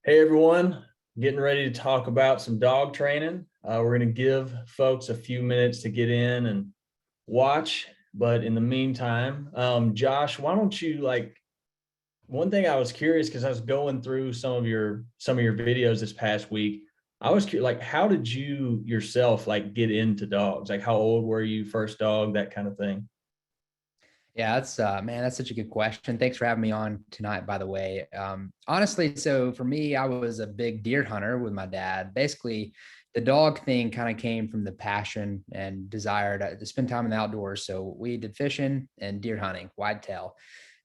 Hey everyone, getting ready to talk about some dog training. We're going to give folks a few minutes to get in and watch. But in the meantime, Josh, why don't you one thing I was curious because I was going through some of your videos this past week. I was curious, how did you yourself get into dogs? Like how old were you, first dog, that kind of thing? Yeah, that's man, that's such a good question. Thanks for having me on tonight, by the way. Honestly, so for me, I was a big deer hunter with my dad. Basically, the dog thing kind of came from the passion and desire to spend time in the outdoors. So we did fishing and deer hunting, whitetail.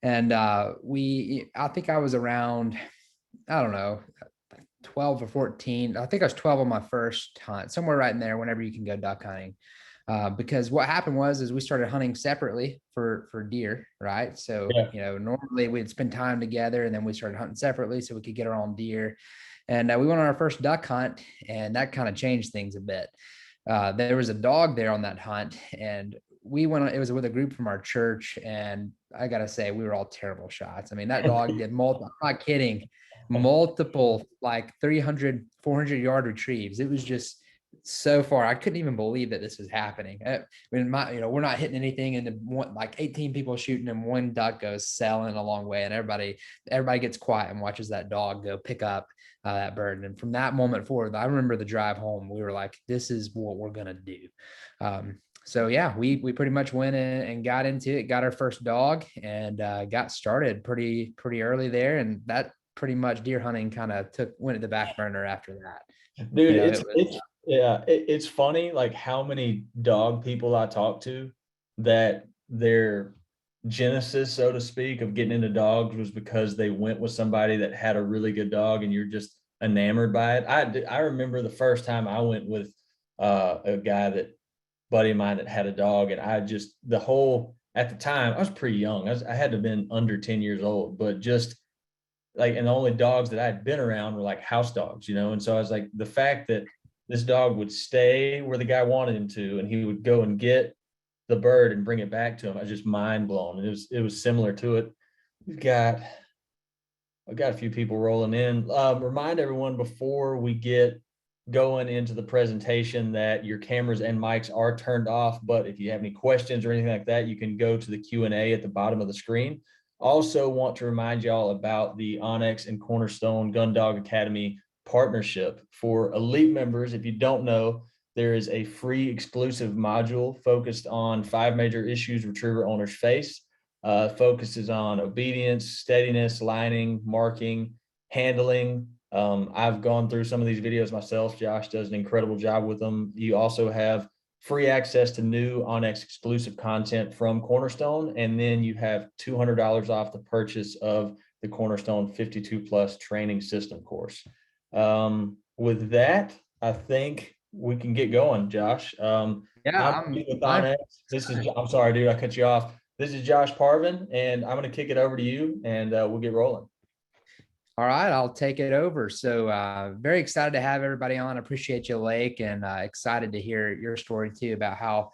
And I think I was around, I don't know, 12 or 14. I think I was 12 on my first hunt, somewhere right in there, whenever you can go duck hunting. Because what happened was is we started hunting separately for deer, right? So Yeah. normally we'd spend time together, and then we started hunting separately so we could get our own deer. And we went on our first duck hunt, and that kind of changed things a bit. There was a dog there on that hunt, and we went on, it was with a group from our church, and I gotta say we were all terrible shots. I mean, that dog did multiple, I'm not kidding, multiple like 300 400 yard retrieves. It was just so far, I couldn't even believe that this was happening. I mean, we're not hitting anything, and like 18 people shooting, and one duck goes sailing a long way, and everybody gets quiet and watches that dog go pick up that bird. And from that moment forward, I remember the drive home. We were like, "This is what we're gonna do." So yeah, we pretty much went in and got into it, got our first dog, and got started pretty early there, and that pretty much deer hunting kind of went at the back burner after that. Dude, It was it's funny like how many dog people I talk to that their genesis, so to speak, of getting into dogs was because they went with somebody that had a really good dog and you're just enamored by it. I remember the first time I went with a guy that buddy of mine that had a dog, and I just the whole at the time I was pretty young. I had to have been under 10 years old, but just and the only dogs that I had been around were like house dogs, And so I was like, the fact that this dog would stay where the guy wanted him to, and he would go and get the bird and bring it back to him, I was just mind blown. It was similar to it. We've got I've got a few people rolling in. Remind everyone before we get going into the presentation that your cameras and mics are turned off, but if you have any questions or anything like that, you can go to the Q&A at the bottom of the screen. Also want to remind y'all about the onX and Cornerstone Gun Dog Academy partnership. For elite members, if you don't know, there is a free exclusive module focused on 5 major issues retriever owners face. Focuses on obedience, steadiness, lining, marking, handling. I've gone through some of these videos myself. Josh does an incredible job with them. You also have free access to new onX exclusive content from Cornerstone, and then you have $200 off the purchase of the Cornerstone 52 plus training system course. With that, I think we can get going, Josh. Yeah, I'm with I'm onX. I'm sorry, dude, I cut you off. This is Josh Parvin, and I'm going to kick it over to you, and we'll get rolling. all right. I'll take it over. So, very excited to have everybody on. Appreciate you, Lake, and excited to hear your story too about how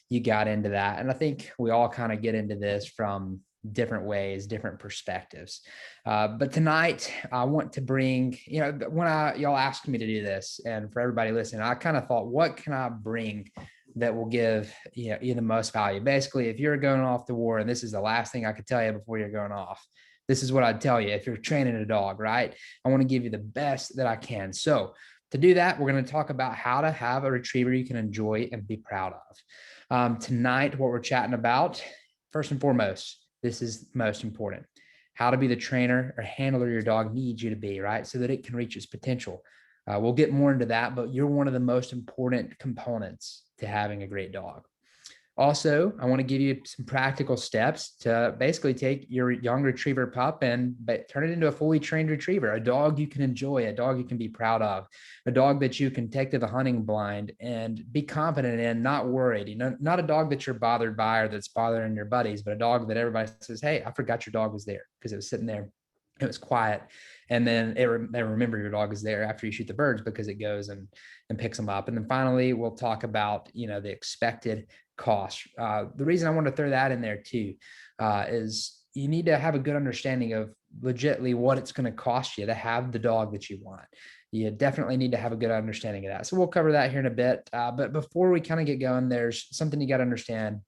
you got into that. And I think we all kind of get into this from different ways, different perspectives. But tonight, I want to bring, when y'all asked me to do this, and for everybody listening, I kind of thought, what can I bring that will give you the most value? Basically, if you're going off to war, and this is the last thing I could tell you before you're going off, this is what I'd tell you if you're training a dog, right? I want to give you the best that I can. So to do that, we're going to talk about how to have a retriever you can enjoy and be proud of. Tonight, what we're chatting about, first and foremost, this is most important, how to be the trainer or handler your dog needs you to be, right? So that it can reach its potential. We'll get more into that, but you're one of the most important components to having a great dog. Also, I want to give you some practical steps to basically take your young retriever pup and turn it into a fully trained retriever, a dog you can enjoy, a dog you can be proud of, a dog that you can take to the hunting blind and be confident in, not worried. Not a dog that you're bothered by or that's bothering your buddies, but a dog that everybody says, "Hey, I forgot your dog was there," because it was sitting there. It was quiet. And then they remember your dog is there after you shoot the birds because it goes and picks them up. And then finally, we'll talk about, the expected cost. The reason I want to throw that in there too is you need to have a good understanding of legitimately what it's going to cost you to have the dog that you want. You definitely need to have a good understanding of that. So we'll cover that here in a bit. But before we kind of get going, there's something you got to understand,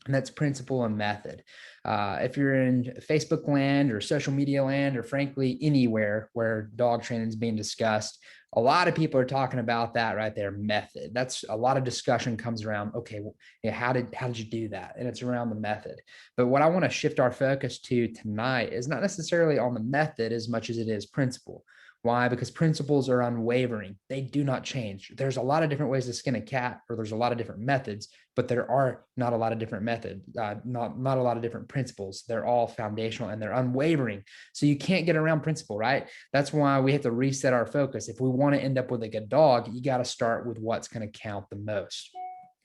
and that's principle and method. If you're in Facebook land or social media land, or frankly, anywhere where dog training is being discussed, a lot of people are talking about that right there, method. That's a lot of discussion comes around, okay, well, how did you do that? And it's around the method. But what I want to shift our focus to tonight is not necessarily on the method as much as it is principle. Why? Because principles are unwavering. They do not change. There's a lot of different ways to skin a cat, or there's a lot of different methods, but there are not a lot of different methods, not a lot of different principles. They're all foundational and they're unwavering. So you can't get around principle, right? That's why we have to reset our focus. If we want to end up with a good dog, you got to start with what's going to count the most.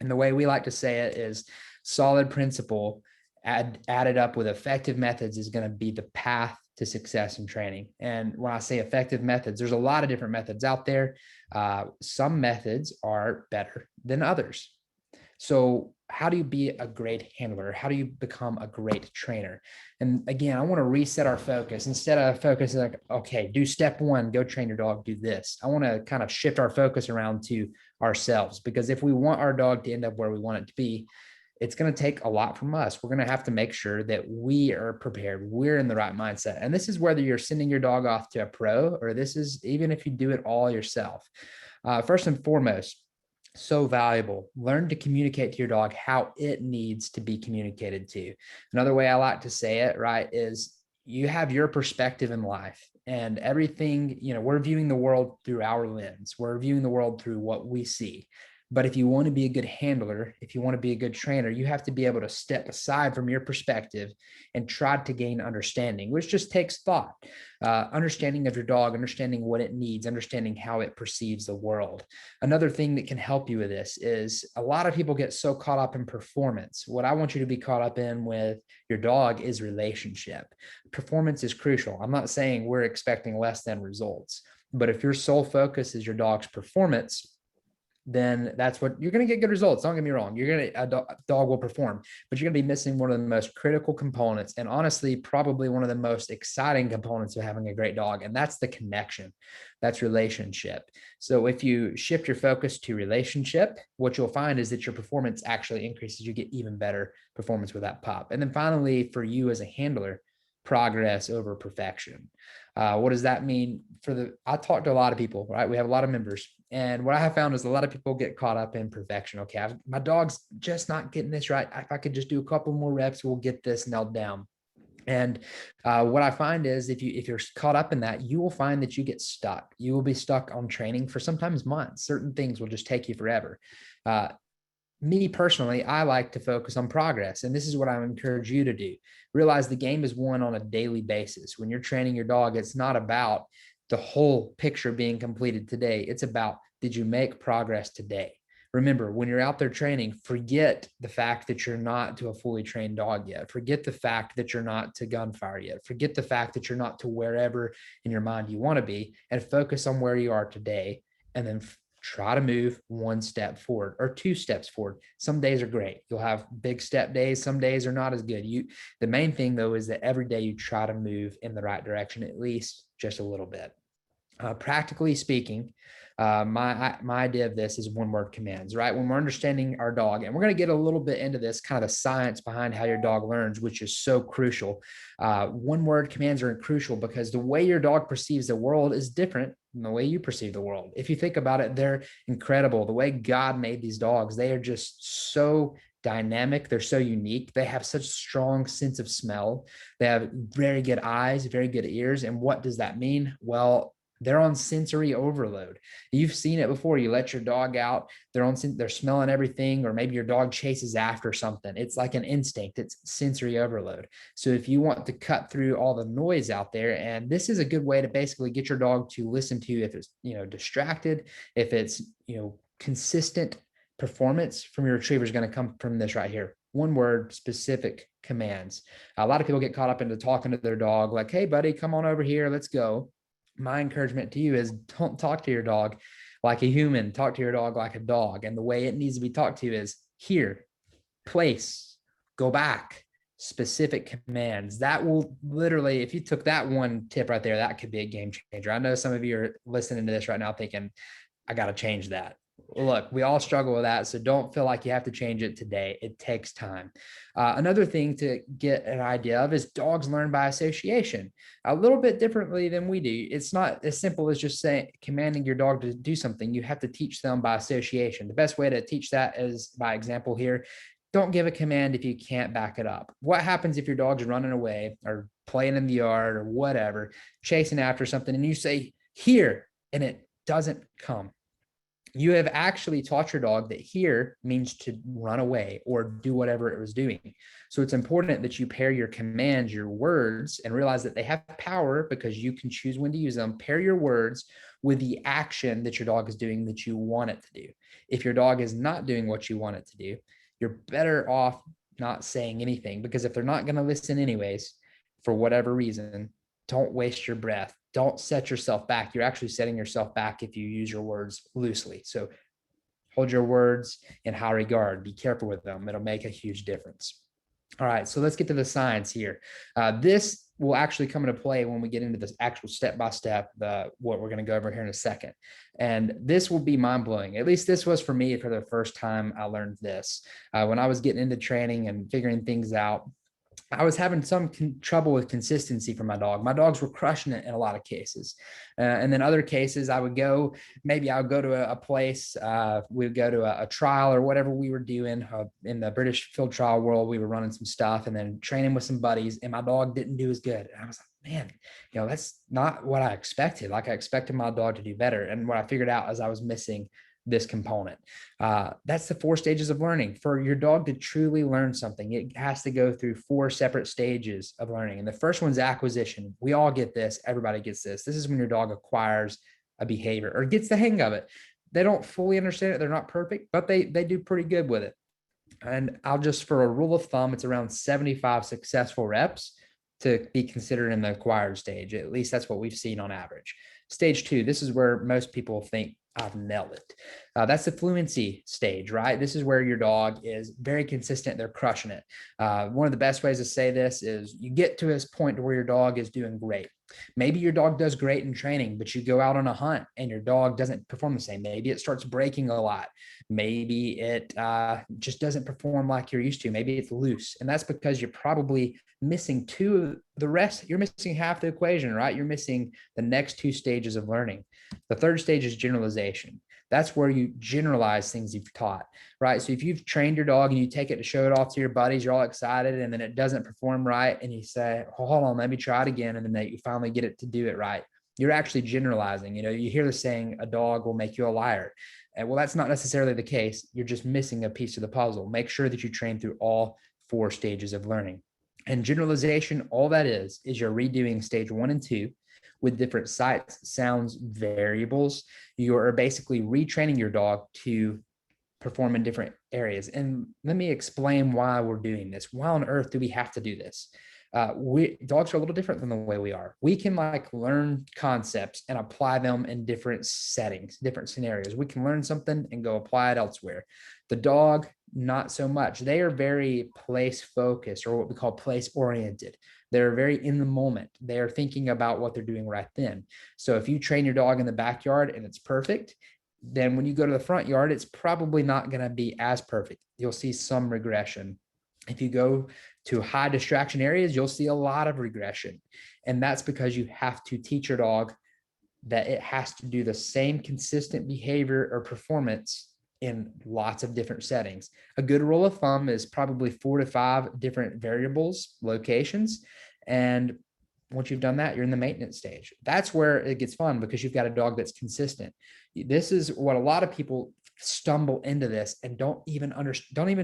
And the way we like to say it is solid principle added up with effective methods is going to be the path to success in training. And when I say effective methods, there's a lot of different methods out there. Some methods are better than others. So how do you be a great handler? How do you become a great trainer? And again, I want to reset our focus. Instead of focusing like, okay, do step one, go train your dog, do this. I want to kind of shift our focus around to ourselves, because if we want our dog to end up where we want it to be, it's going to take a lot from us. We're going to have to make sure that we are prepared. We're in the right mindset. And this is whether you're sending your dog off to a pro, or this is even if you do it all yourself. First and foremost, so valuable. Learn to communicate to your dog how it needs to be communicated to. Another way I like to say it, right, is you have your perspective in life, and everything, we're viewing the world through our lens. We're viewing the world through what we see. But if you want to be a good handler, if you want to be a good trainer, you have to be able to step aside from your perspective and try to gain understanding, which just takes thought, understanding of your dog, understanding what it needs, understanding how it perceives the world. Another thing that can help you with this is a lot of people get so caught up in performance. What I want you to be caught up in with your dog is relationship. Performance is crucial. I'm not saying we're expecting less than results, but if your sole focus is your dog's performance, then that's what you're going to get good results. Don't get me wrong. A dog will perform, but you're going to be missing one of the most critical components, and honestly, probably one of the most exciting components of having a great dog. And that's the connection. That's relationship. So if you shift your focus to relationship, what you'll find is that your performance actually increases. You get even better performance with that pup. And then finally, for you as a handler, progress over perfection. What does that mean? I talk to a lot of people, right? We have a lot of members. And what I have found is a lot of people get caught up in perfection. Okay, my dog's just not getting this right. If I could just do a couple more reps, we'll get this nailed down. And what I find is if you're caught up in that, you will find that you get stuck. You will be stuck on training for sometimes months. Certain things will just take you forever. Me personally, I like to focus on progress. And this is what I encourage you to do. Realize the game is won on a daily basis. When you're training your dog, it's not about the whole picture being completed today. It's about, did you make progress today? Remember, when you're out there training, forget the fact that you're not to a fully trained dog yet. Forget the fact that you're not to gunfire yet. Forget the fact that you're not to wherever in your mind you want to be, and focus on where you are today. And then try to move one step forward or two steps forward. Some days are great. You'll have big step days. Some days are not as good. The main thing though, is that every day you try to move in the right direction, at least just a little bit. Practically speaking, my idea of this is one word commands, right? When we're understanding our dog, and we're going to get a little bit into this kind of the science behind how your dog learns, which is so crucial. One word commands are crucial because the way your dog perceives the world is different than the way you perceive the world. If you think about it, they're incredible. The way God made these dogs, they are just so dynamic. They're so unique. They have such strong sense of smell. They have very good eyes, very good ears. And what does that mean? Well, they're on sensory overload. You've seen it before. You let your dog out, they're smelling everything, or maybe your dog chases after something. It's like an instinct. It's sensory overload. So if you want to cut through all the noise out there, and this is a good way to basically get your dog to listen to if it's, distracted, if it's, consistent performance from your retriever is going to come from this right here. One word, specific commands. A lot of people get caught up into talking to their dog like, hey buddy, come on over here. Let's go. My encouragement to you is don't talk to your dog like a human. Talk to your dog like a dog. And the way it needs to be talked to is here, place, go back, specific commands. That will literally, if you took that one tip right there, that could be a game changer. I know some of you are listening to this right now thinking, I got to change that. Look, we all struggle with that. So don't feel like you have to change it today. It takes time. Another thing to get an idea of is dogs learn by association a little bit differently than we do. It's not as simple as just saying, commanding your dog to do something. You have to teach them by association. The best way to teach that is by example here. Don't give a command if you can't back it up. What happens if your dog's running away or playing in the yard or whatever, chasing after something, and you say, here, and it doesn't come? You have actually taught your dog that here means to run away or do whatever it was doing. So it's important that you pair your commands, your words, and realize that they have power because you can choose when to use them. Pair your words with the action that your dog is doing that you want it to do. If your dog is not doing what you want it to do, you're better off not saying anything, because if they're not going to listen anyways, for whatever reason, don't waste your breath. Don't set yourself back. You're actually setting yourself back if you use your words loosely. So hold your words in high regard. Be careful with them. It'll make a huge difference. All right, so let's get to the science here. This will actually come into play when we get into this actual step-by-step, what we're going to go over here in a second. And this will be mind-blowing. At least this was for me for the first time I learned this. When I was getting into training and figuring things out, I was having some trouble with consistency for my dog. My dogs were crushing it in a lot of cases. And then other cases I would go, maybe I would go to a place, we would go to a trial or whatever we were doing in the British field trial world. We were running some stuff and then training with some buddies, and my dog didn't do as good. And I was like, man, that's not what I expected. Like I expected my dog to do better. And what I figured out is I was missing this component. That's the 4 stages of learning. For your dog to truly learn something, it has to go through 4 separate stages of learning. And the first one's acquisition. We all get this. Everybody gets this. This is when your dog acquires a behavior or gets the hang of it. They don't fully understand it. They're not perfect, but they do pretty good with it. And for a rule of thumb, it's around 75 successful reps to be considered in the acquired stage. At least that's what we've seen on average. Stage 2, this is where most people think, I've nailed it. That's the fluency stage, right? This is where your dog is very consistent. They're crushing it. One of the best ways to say this is you get to this point where your dog is doing great. Maybe your dog does great in training, but you go out on a hunt and your dog doesn't perform the same. Maybe it starts breaking a lot. Maybe it just doesn't perform like you're used to. Maybe it's loose. And that's because you're probably missing 2 of the rest. You're missing half the equation, right? You're missing the next 2 stages of learning. The third stage is generalization. That's where you generalize things you've taught, right? So if you've trained your dog and you take it to show it off to your buddies, you're all excited, and then it doesn't perform right, and you say, hold on, let me try it again, and then you finally get it to do it right. You're actually generalizing. You hear the saying, a dog will make you a liar. And well, that's not necessarily the case. You're just missing a piece of the puzzle. Make sure that you train through all 4 stages of learning. And generalization, all that is you're redoing stage 1 and 2 with different sights, sounds, variables. You are basically retraining your dog to perform in different areas. And let me explain why we're doing this. Why on earth do we have to do this? Dogs are a little different than the way we are. We can learn concepts and apply them in different settings, different scenarios. We can learn something and go apply it elsewhere. The dog, not so much. They are very place focused, or what we call place oriented. They're very in the moment. They are thinking about what they're doing right then. So if you train your dog in the backyard and it's perfect, then when you go to the front yard, it's probably not going to be as perfect. You'll see some regression. If you go to high distraction areas, you'll see a lot of regression. And that's because you have to teach your dog that it has to do the same consistent behavior or performance in lots of different settings. A good rule of thumb is probably 4 to 5 different variables, locations. And once you've done that, you're in the maintenance stage. That's where it gets fun, because you've got a dog that's consistent. This is what a lot of people stumble into this and don't even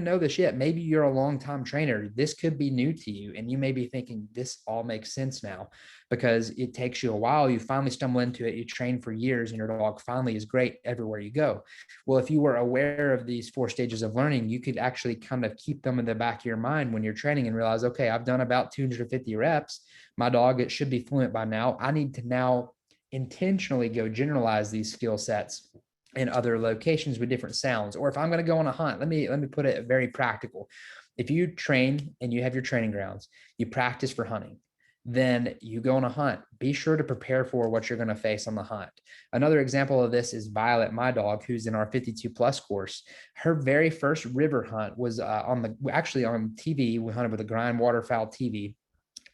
know this yet. Maybe you're a long-time trainer. This could be new to you, and you may be thinking this all makes sense now because it takes you a while. You finally stumble into it. You train for years and your dog finally is great everywhere you go. Well, if you were aware of these 4 stages of learning, you could actually kind of keep them in the back of your mind when you're training and realize, okay, I've done about 250 reps. My dog, it should be fluent by now. I need to now intentionally go generalize these skill sets in other locations with different sounds. Or if I'm going to go on a hunt, let me put it very practical. If you train and you have your training grounds, you practice for hunting, then you go on a hunt, be sure to prepare for what you're going to face on the hunt. Another example of this is Violet, my dog, who's in our 52 plus course. Her very first river hunt was actually on TV. We hunted with a grind waterfowl TV.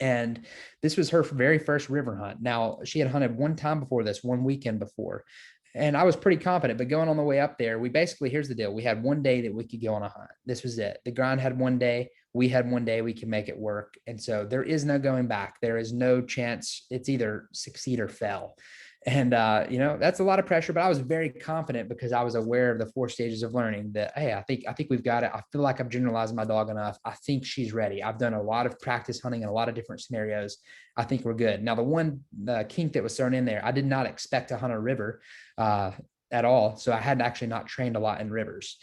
And this was her very first river hunt. Now, she had hunted one time before this, one weekend before. And I was pretty confident, but going on the way up there, here's the deal. We had one day that we could go on a hunt. This was it. The grind had one day. We had one day we can make it work. And so there is no going back. There is no chance. It's either succeed or fail. And, that's a lot of pressure, but I was very confident because I was aware of the 4 stages of learning that, hey, I think we've got it. I feel like I've generalized my dog enough. I think she's ready. I've done a lot of practice hunting in a lot of different scenarios. I think we're good. Now, the kink that was thrown in there, I did not expect to hunt a river at all. So I had actually not trained a lot in rivers,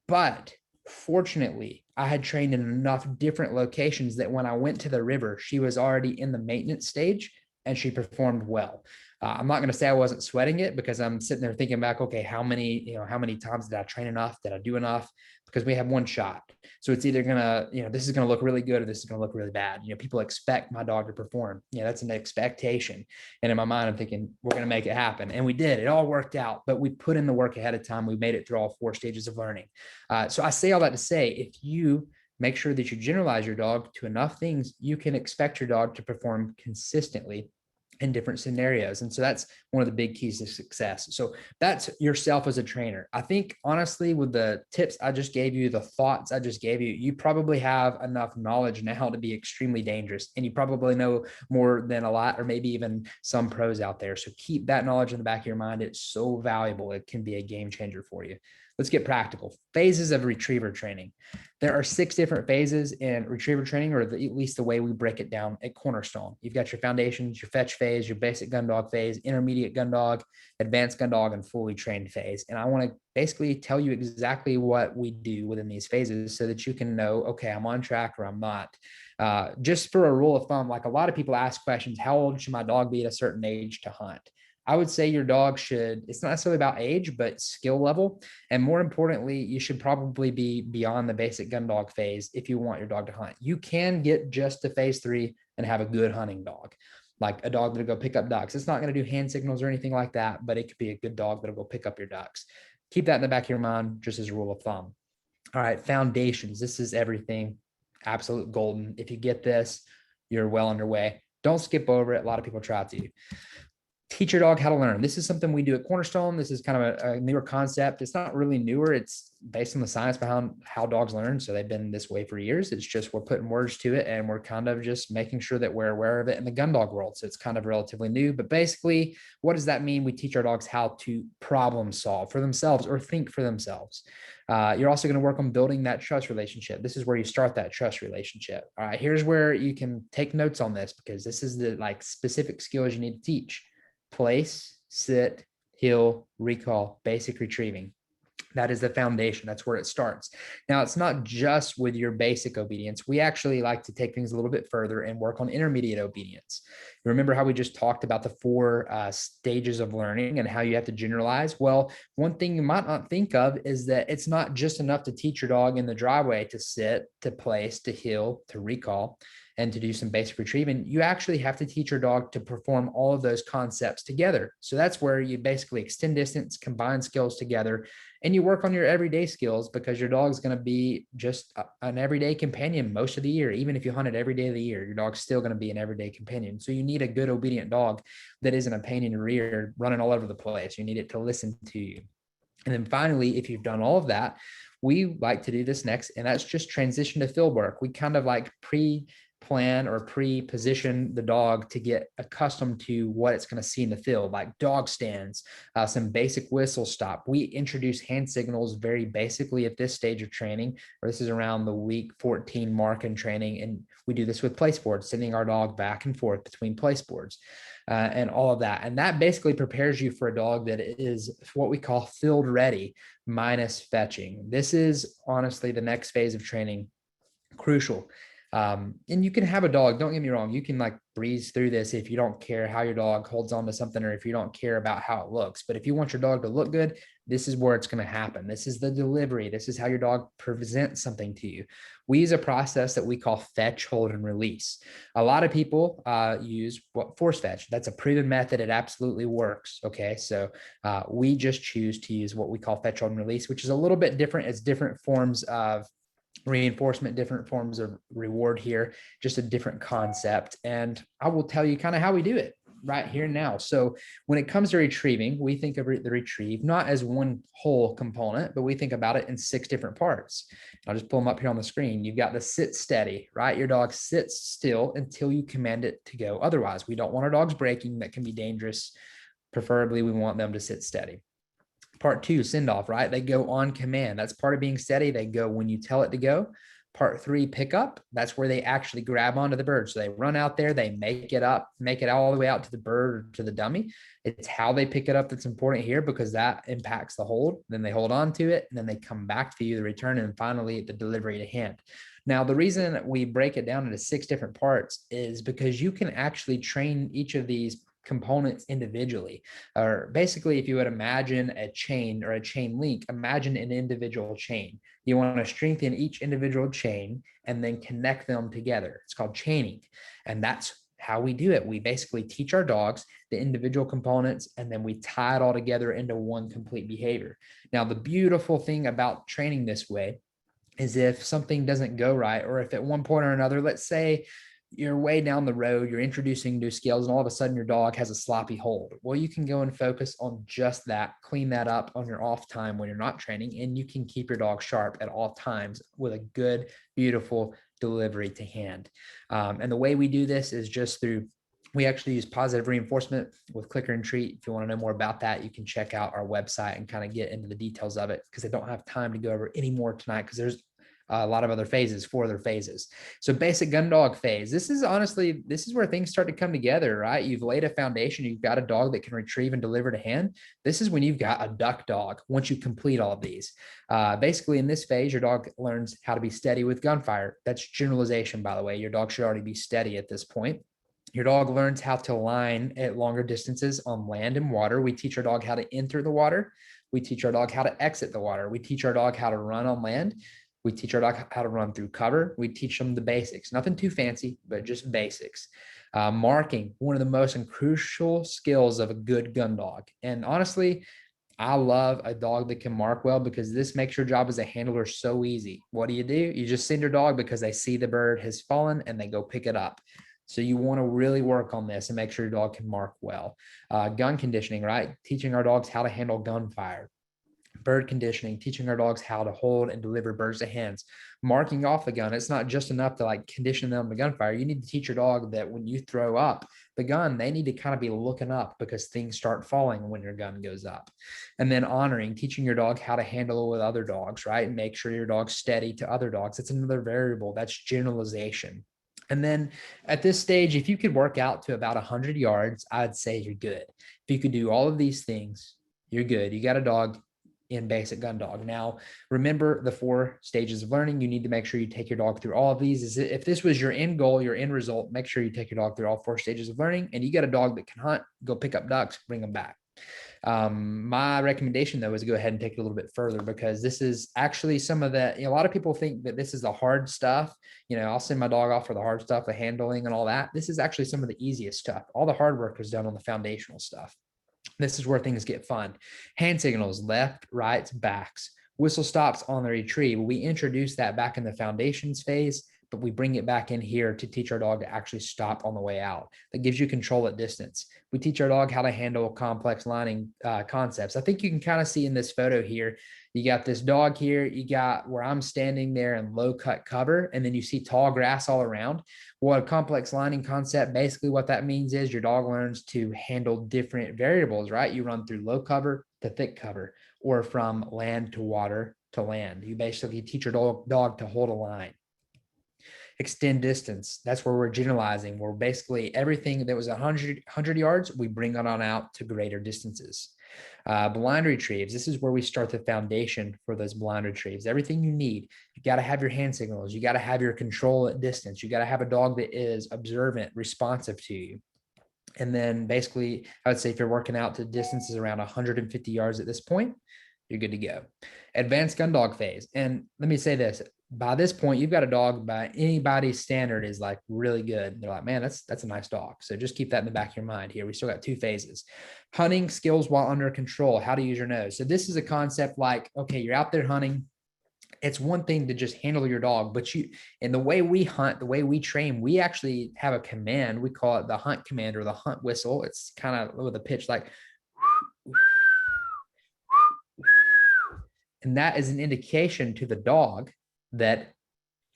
but fortunately I had trained in enough different locations that when I went to the river, she was already in the maintenance stage and she performed well. I'm not going to say I wasn't sweating it because I'm sitting there thinking back, okay, how many times did I train enough? Did I do enough? Because we have one shot. So it's either going to, this is going to look really good or this is going to look really bad. People expect my dog to perform. That's an expectation. And in my mind, I'm thinking we're going to make it happen. And we did. It all worked out, but we put in the work ahead of time. We made it through all 4 stages of learning. So I say all that to say, if you make sure that you generalize your dog to enough things, you can expect your dog to perform consistently in different scenarios. And so that's one of the big keys to success. So that's yourself as a trainer. I think honestly, with the tips I just gave you, the thoughts I just gave you, you probably have enough knowledge now to be extremely dangerous. And you probably know more than a lot, or maybe even some pros out there. So keep that knowledge in the back of your mind. It's so valuable. It can be a game changer for you. Let's get practical. Phases of retriever training. There are 6 different phases in retriever training, or at least the way we break it down at Cornerstone. You've got your foundations, your fetch phase, your basic gun dog phase, intermediate gun dog, advanced gun dog, and fully trained phase. And I want to basically tell you exactly what we do within these phases so that you can know, okay, I'm on track or I'm not. Just for a rule of thumb, like a lot of people ask questions, how old should my dog be at a certain age to hunt? I would say your dog it's not necessarily about age, but skill level. And more importantly, you should probably be beyond the basic gun dog phase if you want your dog to hunt. You can get just to phase 3 and have a good hunting dog, like a dog that'll go pick up ducks. It's not going to do hand signals or anything like that, but it could be a good dog that'll go pick up your ducks. Keep that in the back of your mind, just as a rule of thumb. All right, foundations. This is everything. Absolute golden. If you get this, you're well underway. Don't skip over it. A lot of people try to. Teach your dog how to learn. This is something we do at Cornerstone. This is kind of a newer concept. It's not really newer. It's based on the science behind how dogs learn. So they've been this way for years. It's just we're putting words to it and we're kind of just making sure that we're aware of it in the gun dog world. So it's kind of relatively new. But basically, what does that mean? We teach our dogs how to problem solve for themselves or think for themselves. You're also going to work on building that trust relationship. This is where you start that trust relationship. All right, here's where you can take notes on this because this is the specific skills you need to teach. Place, sit, heel, recall, basic retrieving. That is the foundation. That's where it starts. Now, it's not just with your basic obedience. We actually like to take things a little bit further and work on intermediate obedience. Remember how we just talked about the 4 stages of learning and how you have to generalize? Well, one thing you might not think of is that it's not just enough to teach your dog in the driveway to sit, to place, to heel, to recall, and to do some basic retrieving. You actually have to teach your dog to perform all of those concepts together. So that's where you basically extend distance, combine skills together, and you work on your everyday skills because your dog's going to be just an everyday companion most of the year. Even if you hunt it every day of the year, your dog's still going to be an everyday companion. So you need a good obedient dog that isn't a pain in your rear running all over the place. You need it to listen to you. And then finally, if you've done all of that, we like to do this next, and that's just transition to field work. We kind of pre-plan or pre-position the dog to get accustomed to what it's going to see in the field, like dog stands, some basic whistle stop. We introduce hand signals very basically at this stage of training, or this is around the week 14 mark in training. And we do this with place boards, sending our dog back and forth between place boards. And all of that. And that basically prepares you for a dog that is what we call field ready minus fetching. This is honestly the next phase of training. Crucial. And you can have a dog, don't get me wrong, you can like breeze through this if you don't care how your dog holds on to something, or if you don't care about how it looks. But if you want your dog to look good, this is where it's going to happen. This is the delivery. This is how your dog presents something to you. We use a process that we call fetch, hold, and release. A lot of people use force fetch. That's a proven method. It absolutely works. Okay. So we just choose to use what we call fetch, hold, and release, which is a little bit different. It's different forms of reinforcement, different forms of reward here, just a different concept. And I will tell you kind of how we do it right here now. So when it comes to retrieving, we think of the retrieve not as one whole component, but we think about it in 6 different parts. I'll just pull them up here on the screen. You've got the sit steady, right? Your dog sits still until you command it to go. Otherwise, we don't want our dogs breaking. That can be dangerous. Preferably, we want them to sit steady. Part 2, send off, right? They go on command. That's part of being steady. They go when you tell it to go. Part 3, pick up. That's where they actually grab onto the bird. So they run out there, they make it up, make it all the way out to the bird or to the dummy. It's how they pick it up that's important here, because that impacts the hold. Then they hold on to it, and then they come back to you, the return, and finally the delivery to hand. Now, the reason we break it down into 6 different parts is because you can actually train each of these components individually. Or basically, if you would imagine a chain or a chain link, imagine an individual chain. You want to strengthen each individual chain and then connect them together. It's called chaining. And that's how we do it. We basically teach our dogs the individual components, and then we tie it all together into one complete behavior. Now, the beautiful thing about training this way is if something doesn't go right, or if at one point or another, let's say you're way down the road, you're introducing new skills, and all of a sudden your dog has a sloppy hold. Well, you can go and focus on just that, clean that up on your off time when you're not training, and you can keep your dog sharp at all times with a good, beautiful delivery to hand. And the way we do this is just through, we actually use positive reinforcement with clicker and treat. If you want to know more about that, you can check out our website and kind of get into the details of it, because I don't have time to go over any more tonight, because there's a lot of other phases, 4 other phases. So basic gun dog phase. This is where things start to come together, right? You've laid a foundation. You've got a dog that can retrieve and deliver to hand. This is when you've got a duck dog. Once you complete all of these, basically in this phase, your dog learns how to be steady with gunfire. That's generalization, by the way. Your dog should already be steady at this point. Your dog learns how to line at longer distances on land and water. We teach our dog how to enter the water. We teach our dog how to exit the water. We teach our dog how to run on land. We teach our dog how to run through cover. We teach them the basics, nothing too fancy, but just basics. Marking, one of the most crucial skills of a good gun dog. And honestly, I love a dog that can mark well, because this makes your job as a handler so easy. What do? You just send your dog because they see the bird has fallen and they go pick it up. So you want to really work on this and make sure your dog can mark well. Gun conditioning, right? Teaching our dogs how to handle gunfire. Bird conditioning, teaching our dogs how to hold and deliver birds to hands. Marking off the gun. It's not just enough to like condition them to gunfire. You need to teach your dog that when you throw up the gun, they need to kind of be looking up, because things start falling when your gun goes up. And then honoring, teaching your dog how to handle with other dogs, right? And make sure your dog's steady to other dogs. That's another variable. That's generalization. And then at this stage, if you could work out to about 100 yards, I'd say you're good. If you could do all of these things, you're good. You got a dog in basic gun dog. Now, remember the 4 stages of learning. You need to make sure you take your dog through all of these. If this was your end goal, your end result, make sure you take your dog through all 4 stages of learning. And you got a dog that can hunt, go pick up ducks, bring them back. My recommendation though is to go ahead and take it a little bit further, because this is actually some of the, a lot of people think that this is the hard stuff. I'll send my dog off for the hard stuff, the handling and all that. This is actually some of the easiest stuff. All the hard work is done on the foundational stuff. This is where things get fun. Hand signals, left, right, backs, whistle stops on the retrieve. We introduce that back in the foundations phase, but we bring it back in here to teach our dog to actually stop on the way out. That gives you control at distance. We teach our dog how to handle complex lining concepts. I think you can kind of see in this photo here, you got this dog here, you got where I'm standing there in low cut cover, and then you see tall grass all around. Well, a complex lining concept, basically what that means is your dog learns to handle different variables, right? You run through low cover to thick cover, or from land to water to land. You basically teach your dog to hold a line. Extend distance. That's where we're generalizing. We're basically everything that was 100 yards, we bring it on out to greater distances. Blind retrieves. This is where we start the foundation for those blind retrieves. Everything you need. You got to have your hand signals. You got to have your control at distance. You got to have a dog that is observant, responsive to you. And then basically, I would say if you're working out to distances around 150 yards at this point, you're good to go. Advanced gun dog phase. And let me say this, by this point, you've got a dog by anybody's standard is like really good. They're like, man, that's a nice dog. So just keep that in the back of your mind here. We still got 2 phases. Hunting skills while under control, how to use your nose. So this is a concept like, okay, you're out there hunting. It's one thing to just handle your dog, but and the way we hunt, the way we train, we actually have a command. We call it the hunt command or the hunt whistle. It's kind of with a pitch like, and that is an indication to the dog that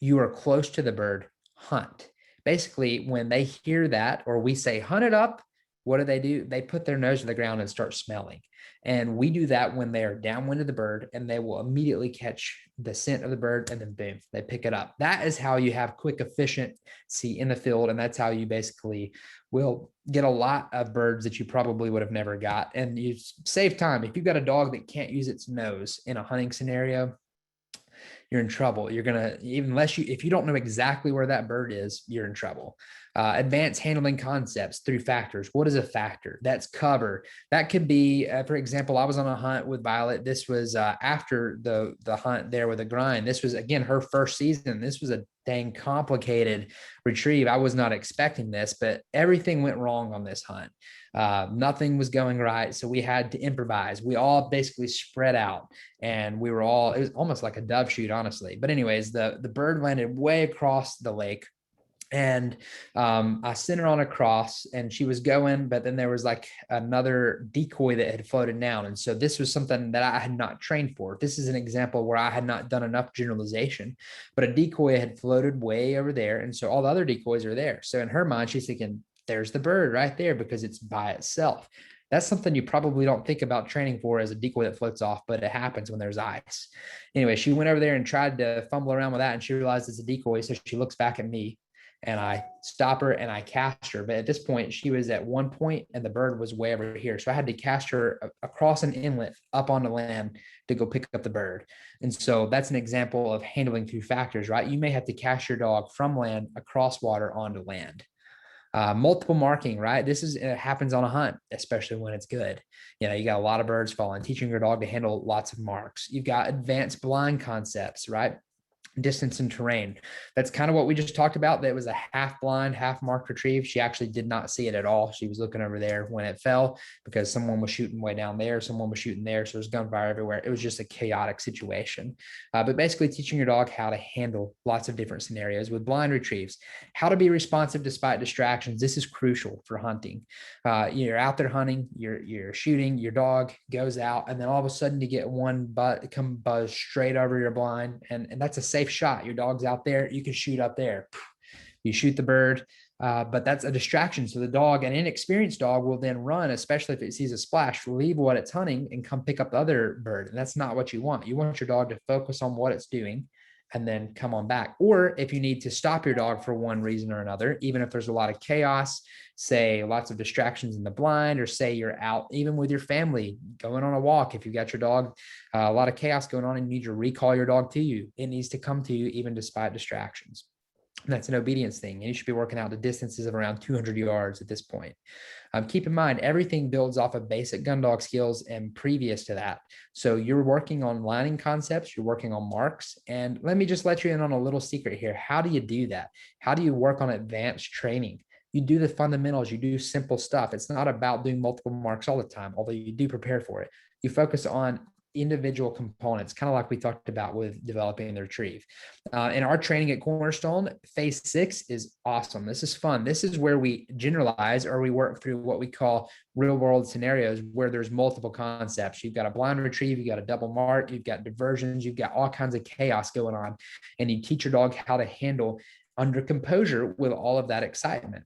you are close to the bird, hunt. Basically, when they hear that, or we say, hunt it up, what do? They put their nose to the ground and start smelling. And we do that when they are downwind of the bird, and they will immediately catch the scent of the bird, and then boom, they pick it up. That is how you have quick efficiency in the field. And that's how you basically will get a lot of birds that you probably would have never got. And you save time. If you've got a dog that can't use its nose in a hunting scenario, you're in trouble. You're going to, even unless if you don't know exactly where that bird is, you're in trouble. Advanced handling concepts through factors. What is a factor? That's cover. That could be, for example, I was on a hunt with Violet. This was after the hunt there with a grind. This was, again, her first season. This was a dang complicated retrieve. I was not expecting this, but everything went wrong on this hunt. Nothing was going right. So we had to improvise. We all basically spread out, and it was almost like a dove shoot, honestly. But anyways, the bird landed way across the lake. And I sent her on a cross, and she was going, but then there was like another decoy that had floated down. And so this was something that I had not trained for. This is an example where I had not done enough generalization, but a decoy had floated way over there. And so all the other decoys are there. So in her mind, she's thinking, there's the bird right there because it's by itself. That's something you probably don't think about training for as a decoy that floats off, but it happens when there's ice. Anyway, she went over there and tried to fumble around with that, and she realized it's a decoy. So she looks back at me, and I stop her and I cast her. But at this point, she was at one point and the bird was way over here. So I had to cast her across an inlet up onto land to go pick up the bird. And so that's an example of handling through factors, right? You may have to cast your dog from land across water onto land. Multiple marking, right? It happens on a hunt, especially when it's good. You got a lot of birds falling, teaching your dog to handle lots of marks. You've got advanced blind concepts, right? Distance and terrain. That's kind of what we just talked about. That was a half blind, half marked retrieve. She actually did not see it at all. She was looking over there when it fell because someone was shooting way down there. Someone was shooting there. So there's gunfire everywhere. It was just a chaotic situation. But basically teaching your dog how to handle lots of different scenarios with blind retrieves, how to be responsive despite distractions. This is crucial for hunting. You're out there hunting, you're shooting, your dog goes out, and then all of a sudden you get one come buzz straight over your blind. And that's a safe shot. Your dog's out there, you can shoot up there. You shoot the bird, but that's a distraction. So the dog, an inexperienced dog, will then run, especially if it sees a splash, leave what it's hunting and come pick up the other bird. And that's not what you want. You want your dog to focus on what it's doing and then come on back. Or if you need to stop your dog for one reason or another, even if there's a lot of chaos, say lots of distractions in the blind, or say you're out even with your family going on a walk. If you've got your dog, a lot of chaos going on and you need to recall your dog to you, it needs to come to you even despite distractions. And that's an obedience thing. And you should be working out to distances of around 200 yards at this point. Keep in mind, everything builds off of basic gun dog skills and previous to that. So you're working on lining concepts, you're working on marks. And let me just let you in on a little secret here. How do you do that? How do you work on advanced training? You do the fundamentals, you do simple stuff. It's not about doing multiple marks all the time, although you do prepare for it. You focus on individual components, kind of like we talked about with developing the retrieve. In our training at Cornerstone, phase 6 is awesome. This is fun. This is where we generalize, or we work through what we call real world scenarios where there's multiple concepts. You've got a blind retrieve, you've got a double mark, you've got diversions, you've got all kinds of chaos going on. And you teach your dog how to handle under composure with all of that excitement.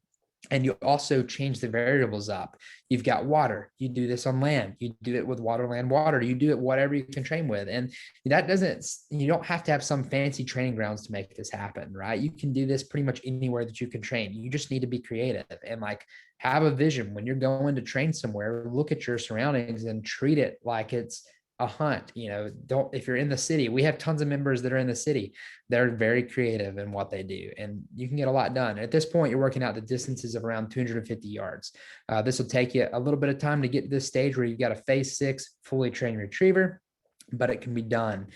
And you also change the variables up. You've got water. You do this on land. You do it with water, land, water. You do it whatever you can train with. And that doesn't, you don't have to have some fancy training grounds to make this happen, right? You can do this pretty much anywhere that you can train. You just need to be creative and like have a vision. When you're going to train somewhere, look at your surroundings and treat it like it's a hunt. Don't, if you're in the city, we have tons of members that are in the city. They're very creative in what they do, and you can get a lot done. At this point, you're working out the distances of around 250 yards. This will take you a little bit of time to get to this stage where you've got a phase 6 fully trained retriever, but it can be done.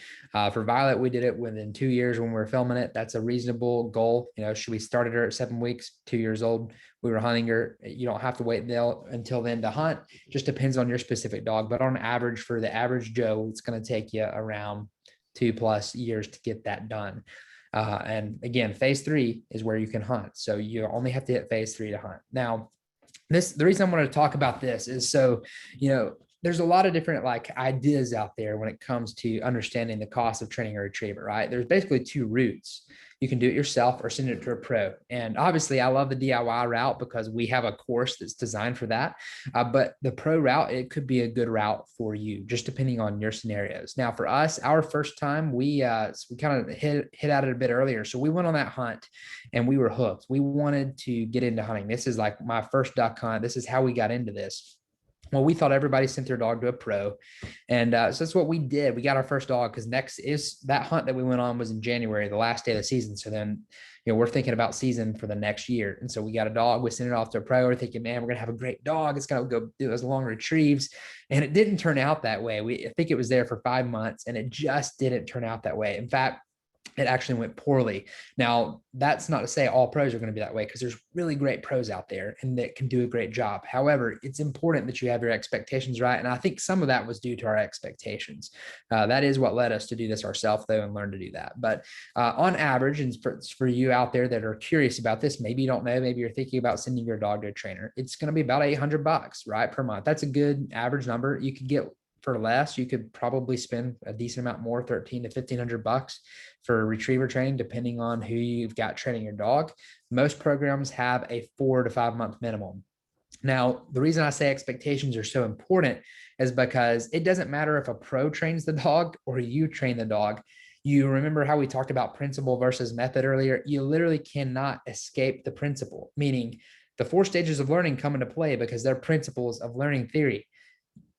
For Violet, we did it within 2 years when we were filming it. That's a reasonable goal. We started her at 7 weeks, 2 years old. We were hunting her. You don't have to wait until then to hunt. Just depends on your specific dog. But on average, for the average Joe, it's going to take you around 2+ years to get that done. And again, phase 3 is where you can hunt. So you only have to hit phase 3 to hunt. Now, the reason I wanted to talk about this is there's a lot of different like ideas out there when it comes to understanding the cost of training a retriever, right? There's basically 2 routes. You can do it yourself or send it to a pro. And obviously I love the DIY route because we have a course that's designed for that. But the pro route, it could be a good route for you, just depending on your scenarios. Now for us, our first time, we kind of hit at it a bit earlier. So we went on that hunt and we were hooked. We wanted to get into hunting. This is like my first duck hunt. This is how we got into this. Well, we thought everybody sent their dog to a pro. And so that's what we did. We got our first dog because next is that hunt that we went on was in January, the last day of the season. So then, we're thinking about season for the next year. And so we got a dog, we sent it off to a pro. We're thinking, man, we're going to have a great dog. It's going to go do those long retrieves. And it didn't turn out that way. I think it was there for 5 months and it just didn't turn out that way. In fact, it actually went poorly. Now, that's not to say all pros are going to be that way because there's really great pros out there and that can do a great job. However, it's important that you have your expectations right. And I think some of that was due to our expectations. That is what led us to do this ourselves, though, and learn to do that. But on average, and for you out there that are curious about this, maybe you don't know, maybe you're thinking about sending your dog to a trainer. It's going to be about $800, right, per month. That's a good average number. You could get for less. You could probably spend a decent amount more, $1,300 to $1,500 for retriever training, depending on who you've got training your dog. Most programs have a 4 to 5 month minimum. Now, the reason I say expectations are so important is because it doesn't matter if a pro trains the dog or you train the dog. You remember how we talked about principle versus method earlier? You literally cannot escape the principle, meaning the 4 stages of learning come into play because they're principles of learning theory.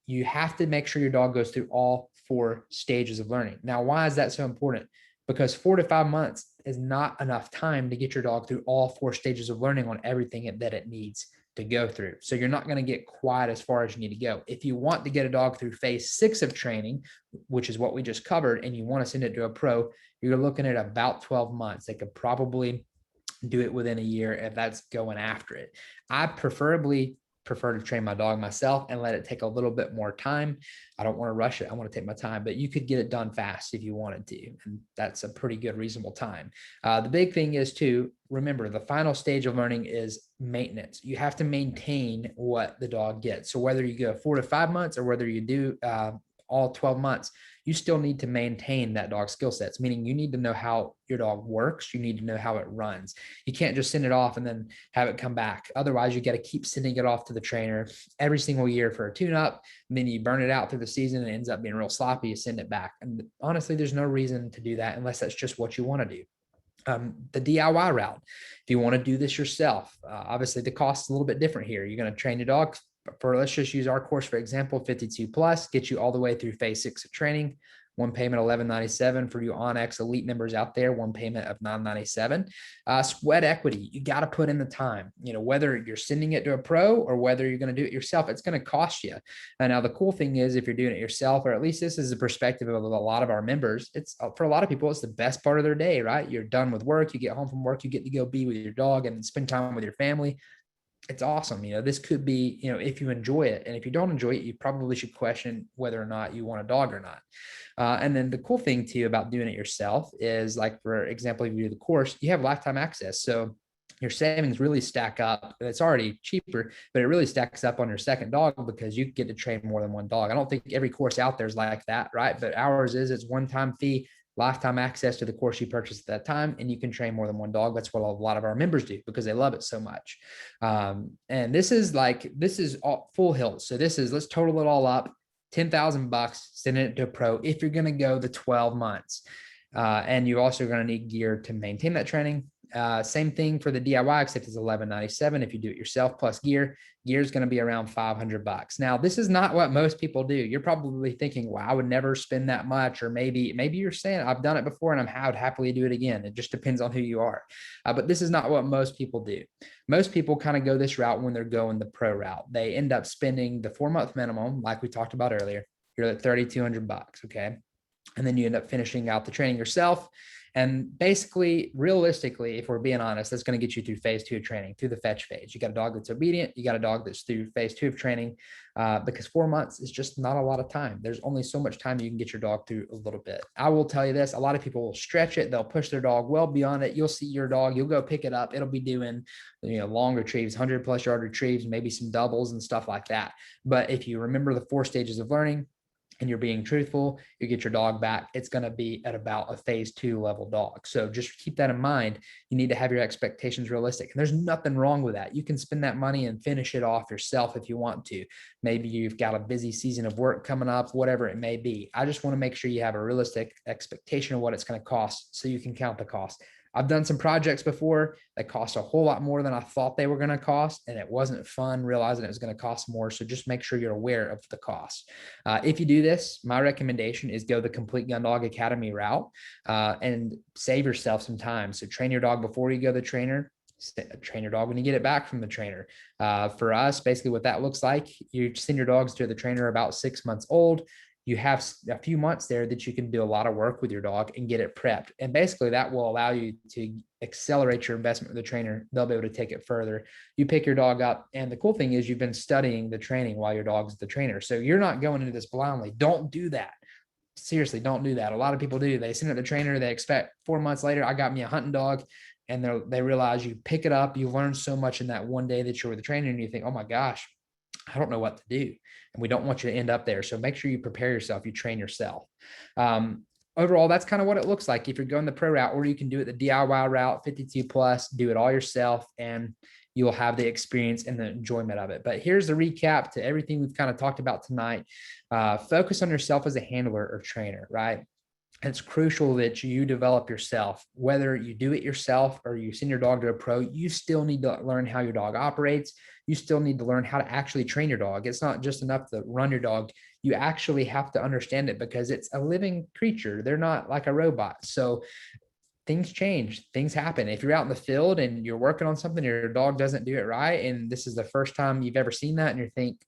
You have to make sure your dog goes through all 4 stages of learning. Now, why is that so important? Because 4 to 5 months is not enough time to get your dog through all 4 stages of learning on everything that it needs to go through. So you're not going to get quite as far as you need to go. If you want to get a dog through phase 6 of training, which is what we just covered, and you want to send it to a pro, you're looking at about 12 months. They could probably do it within a year if that's going after it. I prefer to train my dog myself and let it take a little bit more time. I don't want to rush it. I want to take my time, but you could get it done fast if you wanted to. And that's a pretty good, reasonable time. The big thing is to remember the final stage of learning is maintenance. You have to maintain what the dog gets. So whether you go 4 to 5 months or whether you do all 12 months, you still need to maintain that dog skill sets, meaning you need to know how your dog works. You need to know how it runs. You can't just send it off and then have it come back. Otherwise, you got to keep sending it off to the trainer every single year for a tune-up. And then you burn it out through the season and it ends up being real sloppy. You send it back. And honestly, there's no reason to do that unless that's just what you want to do. The DIY route, if you want to do this yourself, obviously the cost is a little bit different here. You're going to train your dog for, let's just use our course, for example, 52 plus, get you all the way through phase 6 of training. One payment, $11.97 for you onX elite members out there. One payment of $9.97. Sweat equity, you got to put in the time. Whether you're sending it to a pro or whether you're going to do it yourself, it's going to cost you. And now the cool thing is, if you're doing it yourself, or at least this is the perspective of a lot of our members, it's for a lot of people, it's the best part of their day, right? You're done with work, you get home from work, you get to go be with your dog and spend time with your family. It's awesome. This could be, if you enjoy it, and if you don't enjoy it, you probably should question whether or not you want a dog or not. And then the cool thing too about doing it yourself is, like, for example, if you do the course, you have lifetime access. So your savings really stack up. It's already cheaper, but it really stacks up on your second dog because you get to train more than one dog. I don't think every course out there is like that, right? But ours is, it's one-time fee, lifetime access to the course you purchased at that time, and you can train more than one dog. That's what a lot of our members do because they love it so much. And this is all full hilt. So let's total it all up, $10,000, sending it to a pro if you're going to go the 12 months. And you're also going to need gear to maintain that training. Same thing for the DIY, except it's $11.97 if you do it yourself plus gear. Gear is going to be around $500. Now, this is not what most people do. You're probably thinking, "Wow, I would never spend that much," or maybe you're saying, "I've done it before and I would happily do it again." It just depends on who you are. But this is not what most people do. Most people kind of go this route when they're going the pro route. They end up spending the 4-month minimum, like we talked about earlier. You're at $3,200, okay? And then you end up finishing out the training yourself. And basically, realistically, if we're being honest, that's going to get you through phase 2 of training, through the fetch phase. You got a dog that's obedient. You got a dog that's through phase 2 of training, because 4 months is just not a lot of time. There's only so much time you can get your dog through a little bit. I will tell you this, a lot of people will stretch it. They'll push their dog well beyond it. You'll see your dog, you'll go pick it up. It'll be doing, long retrieves, 100+ yard retrieves, maybe some doubles and stuff like that. But if you remember the 4 stages of learning, and you're being truthful, you get your dog back, it's going to be at about a phase 2 level dog. So just keep that in mind. You need to have your expectations realistic. And there's nothing wrong with that. You can spend that money and finish it off yourself if you want to. Maybe you've got a busy season of work coming up, whatever it may be. I just want to make sure you have a realistic expectation of what it's going to cost so you can count the cost. I've done some projects before that cost a whole lot more than I thought they were going to cost, and it wasn't fun realizing it was going to cost more. So just make sure you're aware of the cost. If you do this, my recommendation is go the Complete Gun Dog Academy route, and save yourself some time. So train your dog before you go to the trainer. Train your dog when you get it back from the trainer. For us, basically what that looks like, you send your dogs to the trainer about 6 months old. You have a few months there that you can do a lot of work with your dog and get it prepped. And basically that will allow you to accelerate your investment with the trainer. They'll be able to take it further. You pick your dog up. And the cool thing is you've been studying the training while your dog's the trainer. So you're not going into this blindly. Don't do that. Seriously, don't do that. A lot of people do. They send it to the trainer. They expect 4 months later, I got me a hunting dog. And they realize you pick it up. You learn so much in that one day that you're with the trainer and you think, oh my gosh, I don't know what to do. And we don't want you to end up there. So make sure you prepare yourself, you train yourself. Overall, that's kind of what it looks like if you're going the pro route, or you can do it the DIY route, 52+, do it all yourself, and you'll have the experience and the enjoyment of it. But here's the recap to everything we've kind of talked about tonight. Focus on yourself as a handler or trainer, right? It's crucial that you develop yourself. Whether you do it yourself or you send your dog to a pro, you still need to learn how your dog operates. You still need to learn how to actually train your dog. It's not just enough to run your dog. You actually have to understand it because it's a living creature. They're not like a robot. So things change, things happen. If you're out in the field and you're working on something, your dog doesn't do it right, and this is the first time you've ever seen that, and you think,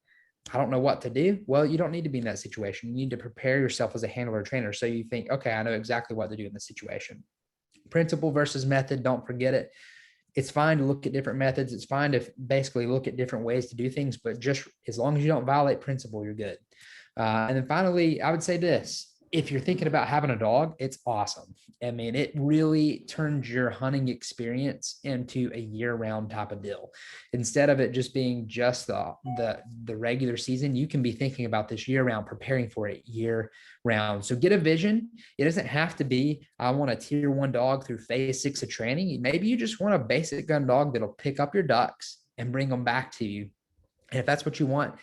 I don't know what to do. Well, you don't need to be in that situation. You need to prepare yourself as a handler or trainer. So you think, okay, I know exactly what to do in this situation. Principle versus method. Don't forget it. It's fine to look at different methods. It's fine to basically look at different ways to do things, but just as long as you don't violate principle, you're good. And then finally, I would say this. If you're thinking about having a dog, it's awesome. I mean, it really turns your hunting experience into a year-round type of deal. Instead of it just being just the regular season, you can be thinking about this year-round, preparing for it year-round. So get a vision. It doesn't have to be, I want a tier 1 dog through phase 6 of training. Maybe you just want a basic gun dog that'll pick up your ducks and bring them back to you. And if that's what you want,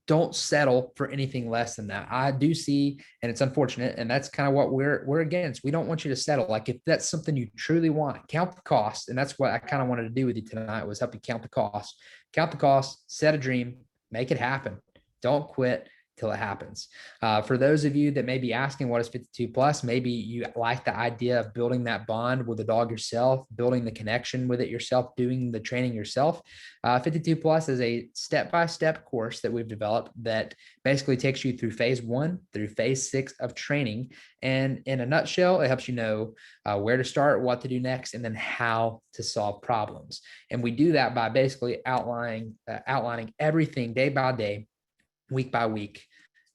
don't settle for anything less than that. I do see, and it's unfortunate, and that's kind of what we're against. We don't want you to settle. Like if that's something you truly want, count the cost. And that's what I kind of wanted to do with you tonight, was help you count the cost. Count the cost, set a dream, make it happen. Don't quit till it happens. For those of you that may be asking what is 52+, maybe you like the idea of building that bond with the dog yourself, building the connection with it yourself, doing the training yourself. 52+ is a step-by-step course that we've developed that basically takes you through phase 1 through phase 6 of training. And in a nutshell, it helps you know where to start, what to do next, and then how to solve problems. And we do that by basically outlining everything day by day, week by week,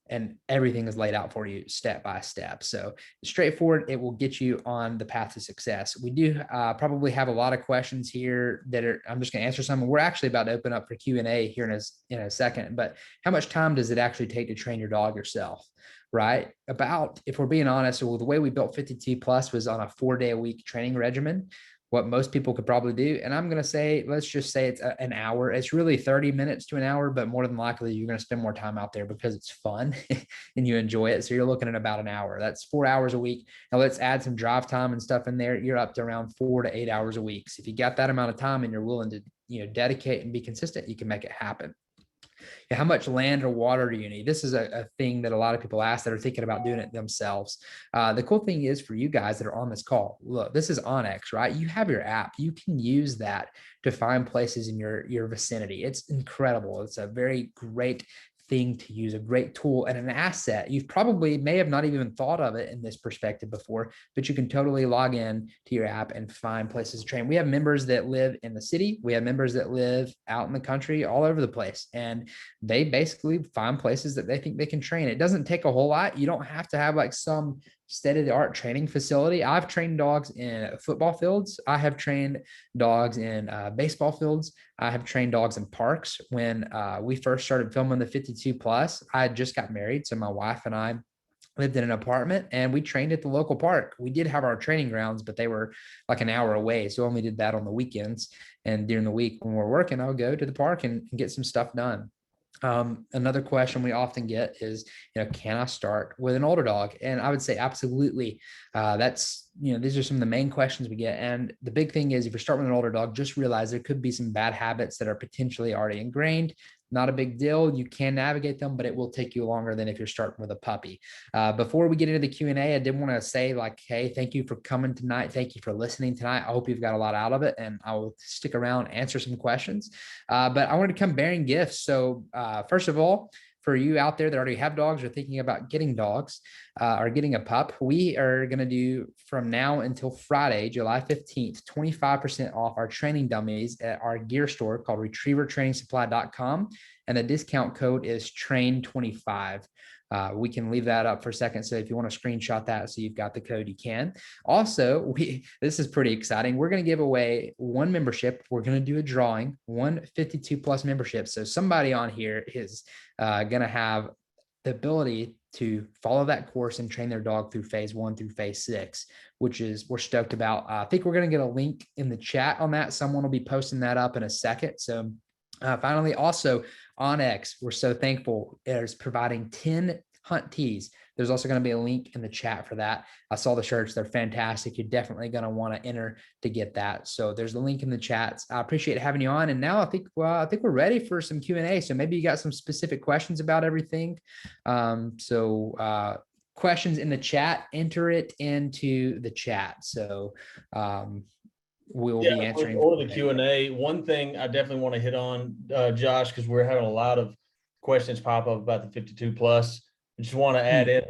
and everything is laid out for you step by step. So straightforward, it will get you on the path to success. We do probably have a lot of questions here that I'm just going to answer some. We're actually about to open up for Q&A here in a second, but how much time does it actually take to train your dog yourself? Right? About, if we're being honest, well, the way we built 52 Plus was on a 4-day-a-week training regimen, what most people could probably do. And I'm going to say, let's just say it's an hour. It's really 30 minutes to an hour, but more than likely you're going to spend more time out there because it's fun and you enjoy it. So you're looking at about an hour. That's 4 hours a week. Now let's add some drive time and stuff in there. You're up to around 4 to 8 hours a week. So if you got that amount of time and you're willing to, dedicate and be consistent, you can make it happen. How much land or water do you need? This is a thing that a lot of people ask that are thinking about doing it themselves. The cool thing is for you guys that are on this call, look, this is onX, right? You have your app. You can use that to find places in your vicinity. It's incredible. It's a very great thing to use, a great tool and an asset. You've probably may have not even thought of it in this perspective before, but you can totally log in to your app and find places to train. We have members that live in the city. We have members that live out in the country, all over the place. And they basically find places that they think they can train. It doesn't take a whole lot. You don't have to have like some state-of-the-art training facility. I've trained dogs in football fields. I have trained dogs in baseball fields. I have trained dogs in parks. When we first started filming the 52 Plus, I had just got married. So my wife and I lived in an apartment and we trained at the local park. We did have our training grounds, but they were like an hour away. So only did that on the weekends. And during the week when we're working, I'll go to the park and get some stuff done. Another question we often get is, can I start with an older dog? And I would say absolutely. That's, these are some of the main questions we get. And the big thing is if you're starting with an older dog, just realize there could be some bad habits that are potentially already ingrained. Not a big deal. You can navigate them, but it will take you longer than if you're starting with a puppy. Before we get into the Q&A, I did want to say hey, thank you for coming tonight. Thank you for listening tonight. I hope you've got a lot out of it and I will stick around, answer some questions. But I wanted to come bearing gifts. So first of all, for you out there that already have dogs or thinking about getting dogs or getting a pup, we are going to do from now until Friday, July 15th, 25% off our training dummies at our gear store called retrievertrainingsupply.com. And the discount code is TRAIN25. We can leave that up for a second. So if you want to screenshot that so you've got the code, you can. Also, this is pretty exciting. We're going to give away one membership. We're going to do a drawing, one 52 Plus membership. So somebody on here is going to have the ability to follow that course and train their dog through phase 1 through phase 6, which is we're stoked about. I think we're going to get a link in the chat on that. Someone will be posting that up in a second. So finally, also onX, we're so thankful, is providing 10 hunt tees. There's also going to be a link in the chat for that. I saw the shirts. They're fantastic. You're definitely going to want to enter to get that. So there's a link in the chats. I appreciate having you on. And now I think we're ready for some Q&A. So maybe you got some specific questions about everything. Questions in the chat, enter it into the chat. So we'll be answering. Or the Q&A. One thing I definitely want to hit on, Josh, because we're having a lot of questions pop up about the 52 Plus. I just want to add in,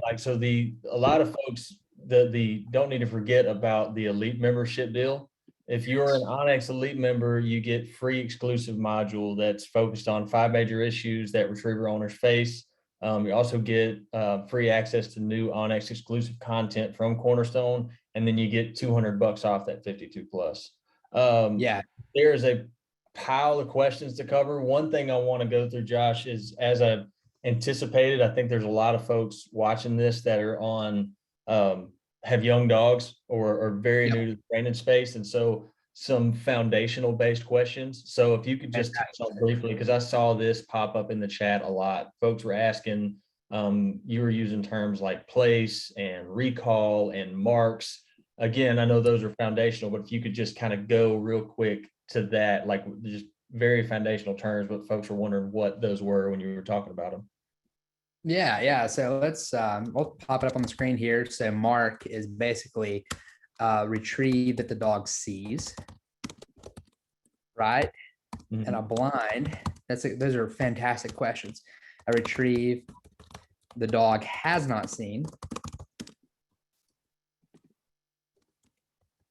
a lot of folks don't need to forget about the elite membership deal. If you're an onX elite member, you get free exclusive module that's focused on 5 major issues that retriever owners face. You also get free access to new onX exclusive content from Cornerstone, and then you get $200 off that 52 Plus. There's a pile of questions to cover. One thing I want to go through, Josh, is as I anticipated, I think there's a lot of folks watching this that are on have young dogs or are very new to the training space, and so some foundational based questions. So if you could just touch on briefly, because I saw this pop up in the chat a lot. Folks were asking, you were using terms like place and recall and marks. Again, I know those are foundational, but if you could just kind of go real quick to that, like just very foundational terms, but folks were wondering what those were when you were talking about them. Yeah. So let's we'll pop it up on the screen here. So mark is basically retrieve that the dog sees, right? Mm-hmm. And a blind, those are fantastic questions. A retrieve the dog has not seen,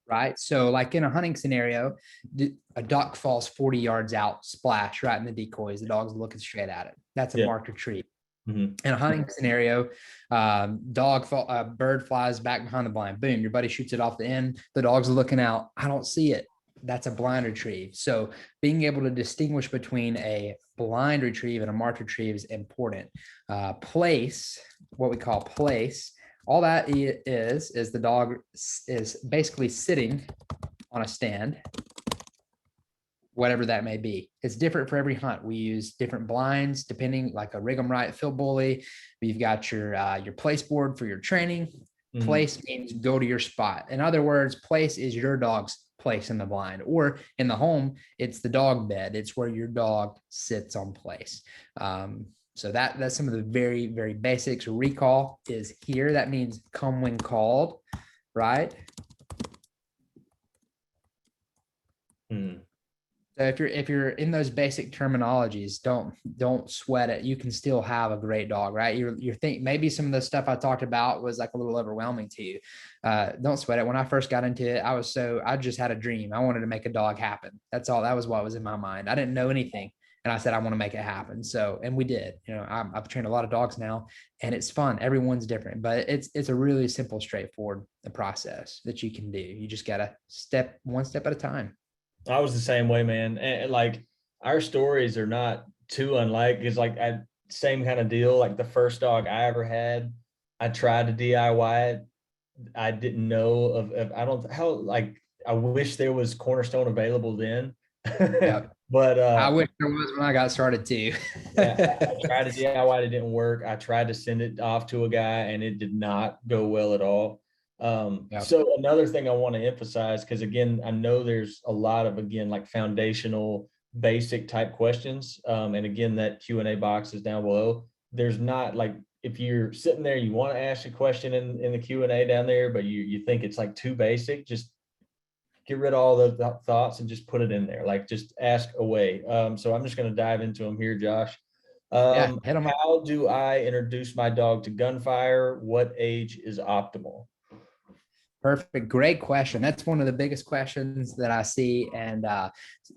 right? So like in a hunting scenario, a duck falls 40 yards out, splash right in the decoys. The dog's looking straight at it. That's a marked retrieve. Mhm. In a hunting scenario, bird flies back behind the blind. Boom, your buddy shoots it off the end. The dog's looking out. I don't see it. That's a blind retrieve. So being able to distinguish between a blind retrieve and a marked retrieve is important. Place, what we call place, all that is the dog is basically sitting on a stand, whatever that may be. It's different for every hunt. We use different blinds depending, like a rig 'em right field bully. You've got your place board for your training. Place means go to your spot. In other words, place is your dog's place in the blind, or in the home, it's the dog bed. It's where your dog sits on place. So that's some of the very, very basics. Recall is here. That means come when called, right? So if you're in those basic terminologies, don't sweat it. You can still have a great dog, right? You think maybe some of the stuff I talked about was like a little overwhelming to you. Don't sweat it. When I first got into it, I just had a dream. I wanted to make a dog happen. That's all. That was what was in my mind. I didn't know anything, and I said I want to make it happen. So, and we did. You know, I've trained a lot of dogs now, and it's fun. Everyone's different, but it's a really simple, straightforward process that you can do. You just gotta one step at a time. I was the same way, man. And like our stories are not too unlike, because like same kind of deal. Like the first dog I ever had, I tried to DIY it. I didn't know of I don't how like I wish there was Cornerstone available then. Yep. But I wish there was when I got started too. yeah, I tried to DIY it, it didn't work. I tried to send it off to a guy and it did not go well at all. Yep. So another thing I want to emphasize, because again, I know there's a lot of, again, like foundational basic type questions. And again, that Q&A box is down below. There's not like, if you're sitting there, you want to ask a question in the Q&A down there, but you think it's like too basic, just get rid of all those thoughts and just put it in there. Like just ask away. So I'm just going to dive into them here, Josh. Yeah, hit 'em up. How do I introduce my dog to gunfire? What age is optimal? Perfect. Great question. That's one of the biggest questions that I see. And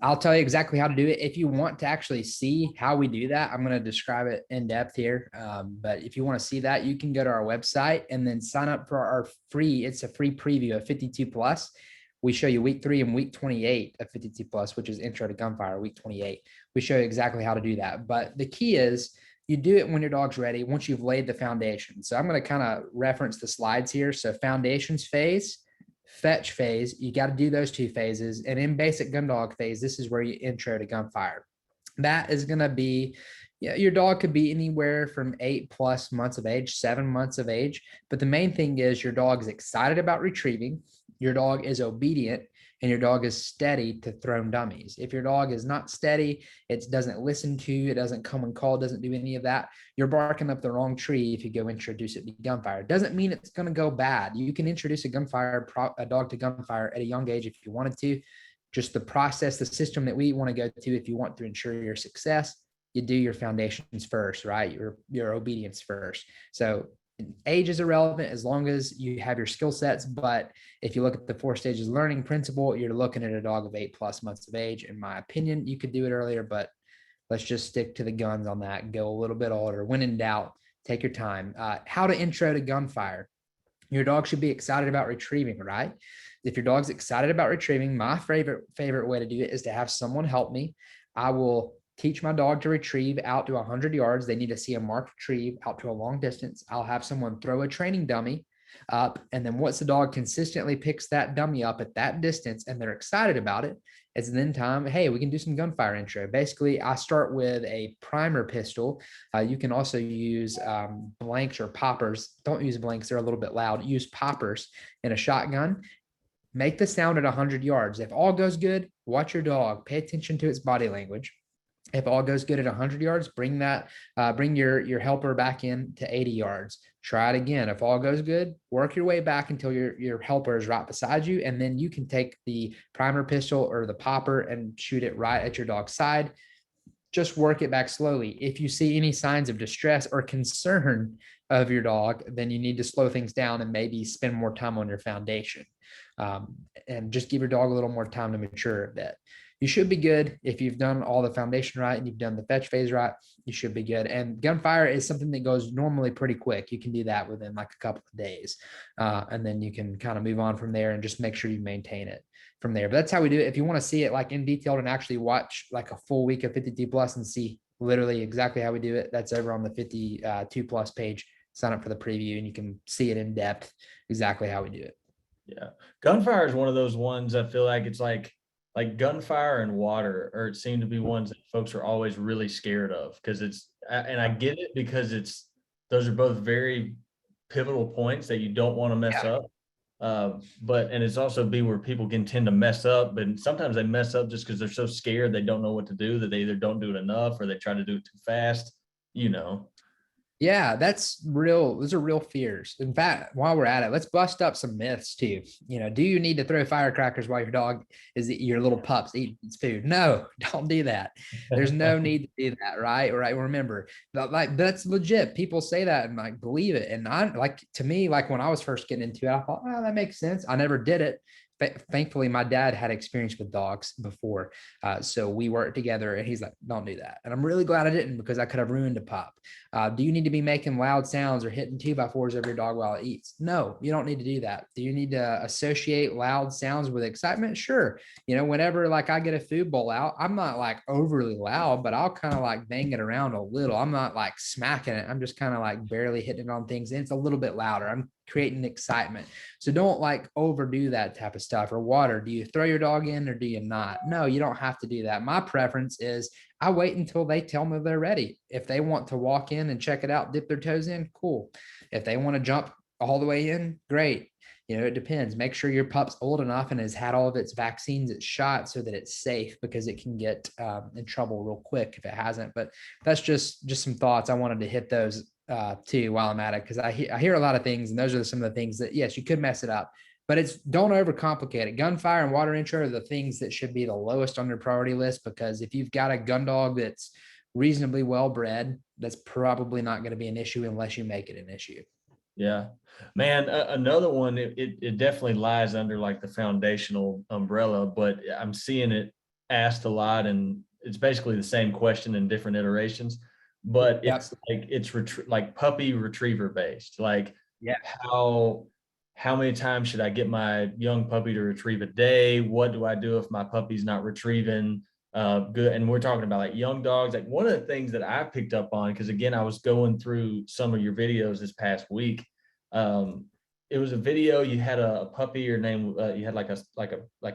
I'll tell you exactly how to do it. If you want to actually see how we do that, I'm going to describe it in depth here. But if you want to see that, you can go to our website and then sign up for our it's a free preview of 52 plus. We show you week 3 and week 28 of 52 plus, which is intro to gunfire, week 28. We show you exactly how to do that. But the key is you do it when your dog's ready, once you've laid the foundation. So I'm going to kind of reference the slides here. So foundations phase, fetch phase, you got to do those 2 phases. And in basic gun dog phase, this is where you intro to gunfire. That is going to be, your dog could be anywhere from 8+ months of age, 7 months of age. But the main thing is your dog is excited about retrieving, your dog is obedient, and your dog is steady to thrown dummies. If your dog is not steady, it doesn't listen to you, it doesn't come and call, doesn't do any of that, you're barking up the wrong tree if you go introduce it to gunfire. It doesn't mean it's going to go bad. You can introduce a dog to gunfire at a young age if you wanted to. Just the process, the system that we want to go to, if you want to ensure your success, you do your foundations first, right? Your obedience first. So age is irrelevant as long as you have your skill sets. But if you look at the 4 stages learning principle, you're looking at a dog of 8+ months of age. In my opinion, you could do it earlier, but let's just stick to the guns on that. Go a little bit older. When in doubt, take your time. How to intro to gunfire. Your dog should be excited about retrieving, right? If your dog's excited about retrieving, my favorite way to do it is to have someone help me. I will teach my dog to retrieve out to 100 yards. They need to see a marked retrieve out to a long distance. I'll have someone throw a training dummy up. And then once the dog consistently picks that dummy up at that distance and they're excited about it, it's then time, hey, we can do some gunfire intro. Basically, I start with a primer pistol. You can also use blanks or poppers. Don't use blanks, they're a little bit loud. Use poppers in a shotgun. Make the sound at 100 yards. If all goes good, watch your dog. Pay attention to its body language. If all goes good at 100 yards, bring your helper back in to 80 yards. Try it again. If all goes good, work your way back until your helper is right beside you. And then you can take the primer pistol or the popper and shoot it right at your dog's side. Just work it back slowly. If you see any signs of distress or concern of your dog, then you need to slow things down and maybe spend more time on your foundation. And just give your dog a little more time to mature a bit. you should be good. If you've done all the foundation right and you've done the fetch phase right, you should be good. And gunfire is something that goes normally pretty quick. You can do that within like a couple of days. And then you can kind of move on from there and just make sure you maintain it from there. But that's how we do it. If you want to see it like in detail and actually watch like a full week of 52 plus and see literally exactly how we do it, that's over on the 52 plus page. Sign up for the preview and you can see it in depth exactly how we do it. Yeah. Gunfire is one of those ones I feel like it's like gunfire and water, or it seemed to be ones that folks are always really scared of, because and I get it, because those are both very pivotal points that you don't want to mess up. And it's also where people can tend to mess up, but sometimes they mess up just because they're so scared they don't know what to do, that they either don't do it enough or they try to do it too fast, Yeah, that's real. Those are real fears. In fact, while we're at it, let's bust up some myths too. Do you need to throw firecrackers while your dog your little pups eating its food? No, don't do that. There's no need to do that, right? Right. Remember, that's legit. People say that and like believe it. And to me, like when I was first getting into it, I thought, oh, that makes sense. I never did it. Thankfully, my dad had experience with dogs before. So we worked together and he's like, don't do that. And I'm really glad I didn't, because I could have ruined a pup. Do you need to be making loud sounds or hitting 2x4s over your dog while it eats? No, you don't need to do that. Do you need to associate loud sounds with excitement? Sure. Whenever like I get a food bowl out, I'm not like overly loud, but I'll kind of like bang it around a little. I'm not like smacking it. I'm just kind of like barely hitting it on things. And it's a little bit louder. I'm creating excitement. So don't like overdo that type of stuff. Or water. Do you throw your dog in or do you not? No, you don't have to do that. My preference is I wait until they tell me they're ready. If they want to walk in and check it out, dip their toes in, cool. If they want to jump all the way in, great. It depends. Make sure your pup's old enough and has had all of its vaccines, its shots, so that it's safe, because it can get in trouble real quick if it hasn't. But that's just some thoughts. I wanted to hit those too while I'm at it, because I hear a lot of things, and those are some of the things that, yes, you could mess it up, but don't overcomplicate it. Gunfire and water intro are the things that should be the lowest on your priority list, because if you've got a gun dog that's reasonably well bred, that's probably not going to be an issue unless you make it an issue. Yeah, man. Another one, it definitely lies under like the foundational umbrella, but I'm seeing it asked a lot, and it's basically the same question in different iterations, but it's like like puppy retriever based. Like, yeah, how many times should I get my young puppy to retrieve a day? What do I do if my puppy's not retrieving good? And we're talking about like young dogs. Like, one of the things that I picked up on, because again, I was going through some of your videos this past week. It was a video. You had a puppy. Your name. You had like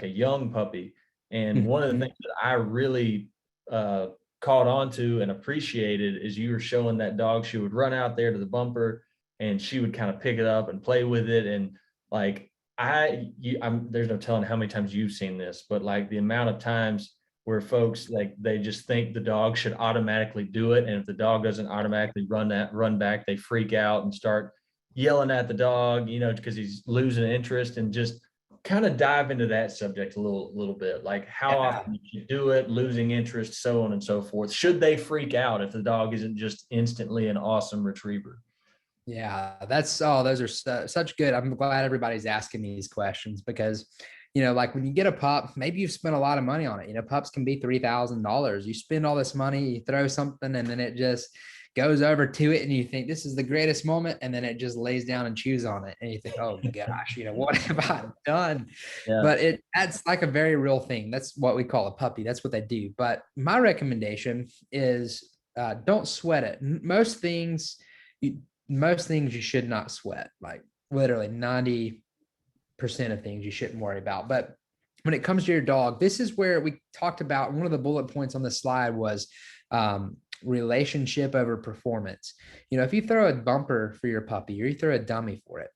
a young puppy. And one of the things that I really caught on to and appreciated is you were showing that dog. She would run out there to the bumper, and she would kind of pick it up and play with it. And like there's no telling how many times you've seen this, but like the amount of times where folks, like, they just think the dog should automatically do it, and if the dog doesn't automatically run back, they freak out and start yelling at the dog, because he's losing interest. And just kind of dive into that subject a little bit, like how often you do it, losing interest, so on and so forth. Should they freak out if the dog isn't just instantly an awesome retriever? Yeah, those are such good. I'm glad everybody's asking these questions, because, like when you get a pup, maybe you've spent a lot of money on it. Pups can be $3,000. You spend all this money, you throw something, and then it just goes over to it, and you think this is the greatest moment, and then it just lays down and chews on it, and you think, oh gosh, what have I done? Yeah. But that's like a very real thing. That's what we call a puppy. That's what they do. But my recommendation is don't sweat it. Most things you should not sweat. Like literally 90% of things you shouldn't worry about. But when it comes to your dog, this is where we talked about, one of the bullet points on the slide was relationship over performance. If you throw a bumper for your puppy, or you throw a dummy for it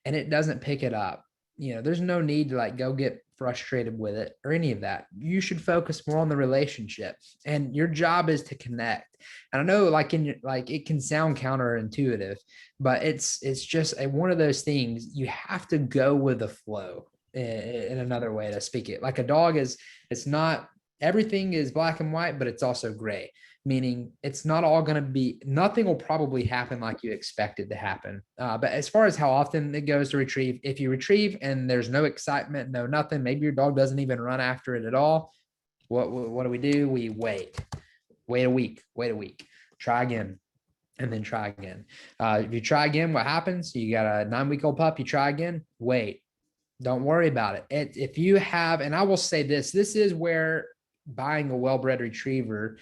and it doesn't pick it up, there's no need to like go get frustrated with it or any of that. You should focus more on the relationship, and your job is to connect. And I know it can sound counterintuitive, but it's just one of those things. You have to go with the flow, in another way to speak it. Like a dog it's not everything is black and white, but it's also gray, meaning it's not all going to be, nothing will probably happen like you expect it to happen. But as far as how often it goes to retrieve, if you retrieve and there's no excitement, no nothing, maybe your dog doesn't even run after it at all, What do we do? We wait a week, try again, and then try again. If you try again, what happens? You got a 9-week-old pup, you try again, wait. Don't worry about it. If you have, and I will say this is where buying a well-bred retriever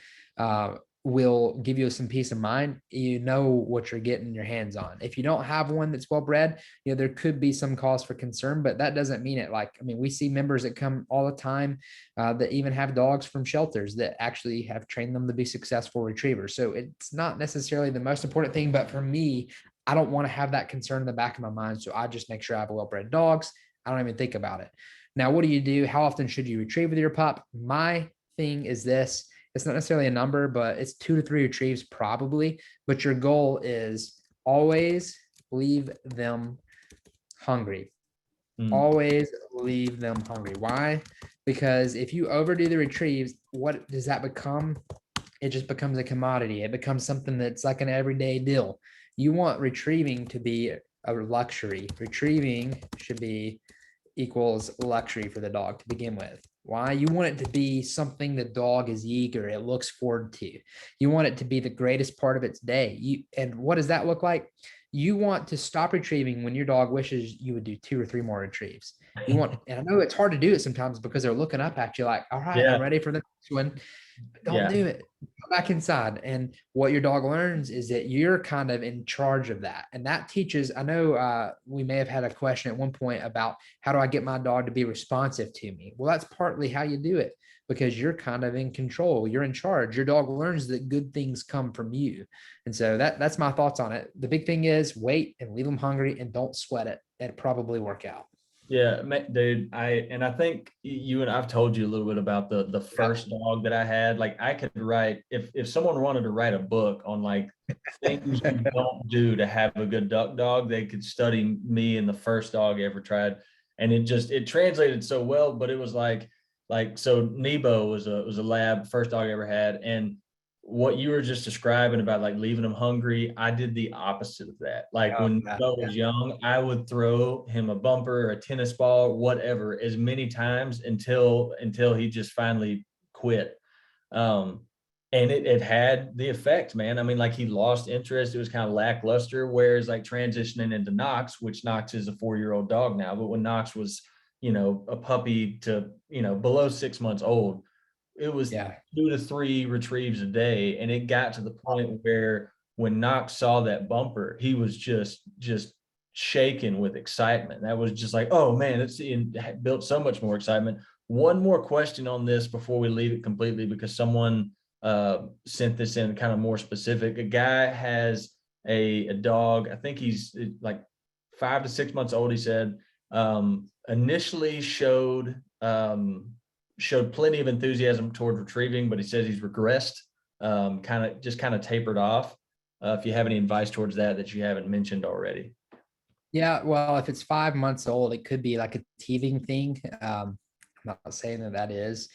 will give you some peace of mind. You know what you're getting your hands on. If you don't have one that's well-bred, there could be some cause for concern, but that doesn't mean it. We see members that come all the time that even have dogs from shelters that actually have trained them to be successful retrievers. So it's not necessarily the most important thing, but for me, I don't want to have that concern in the back of my mind. So I just make sure I have well-bred dogs. I don't even think about it. Now, what do you do? How often should you retrieve with your pup? My thing is this. It's not necessarily a number, but it's 2 to 3 retrieves probably. But your goal is always leave them hungry. Always leave them hungry. Why? Because if you overdo the retrieves, what does that become? It just becomes a commodity. It becomes something that's like an everyday deal. You want retrieving to be a luxury. Retrieving should be equals luxury for the dog to begin with. Why? You want it to be something the dog is eager, it looks forward to. You want it to be the greatest part of its day. And what does that look like? You want to stop retrieving when your dog wishes you would do 2 or 3 more retrieves. You want, and I know it's hard to do it sometimes because they're looking up at you like, all right, I'm ready for the next one. But don't do it. Go back inside. And what your dog learns is that you're kind of in charge of that. And that teaches, I know we may have had a question at one point about how do I get my dog to be responsive to me? Well, that's partly how you do it because you're kind of in control. You're in charge. Your dog learns that good things come from you. And so that's my thoughts on it. The big thing is wait and leave them hungry and don't sweat it. It'll probably work out. Yeah, dude. I think you and I've told you a little bit about the first dog that I had. Like I could write if someone wanted to write a book on like things you don't do to have a good duck dog, they could study me and the first dog I ever tried. And it translated so well, but it was like so Nebo was a lab, first dog I ever had. And what you were just describing about like leaving him hungry, I did the opposite of that. Like when Bo was young, I would throw him a bumper, a tennis ball, whatever, as many times until he just finally quit. And it had the effect, man. I mean, like he lost interest. It was kind of lackluster. Whereas like transitioning into Knox, which Knox is a 4-year-old dog now, but when Knox was, a puppy to, below 6 months old, it was 2 to 3 retrieves a day. And it got to the point where when Knox saw that bumper, he was just shaken with excitement. That was just like, oh man, it built so much more excitement. One more question on this before we leave it completely, because someone sent this in kind of more specific. A guy has a dog, I think he's like 5 to 6 months old, he said, initially showed plenty of enthusiasm toward retrieving, but he says he's regressed, kind of tapered off. If you have any advice towards that you haven't mentioned already. Yeah, well, if it's 5 months old, it could be like a teething thing. I'm not saying that is,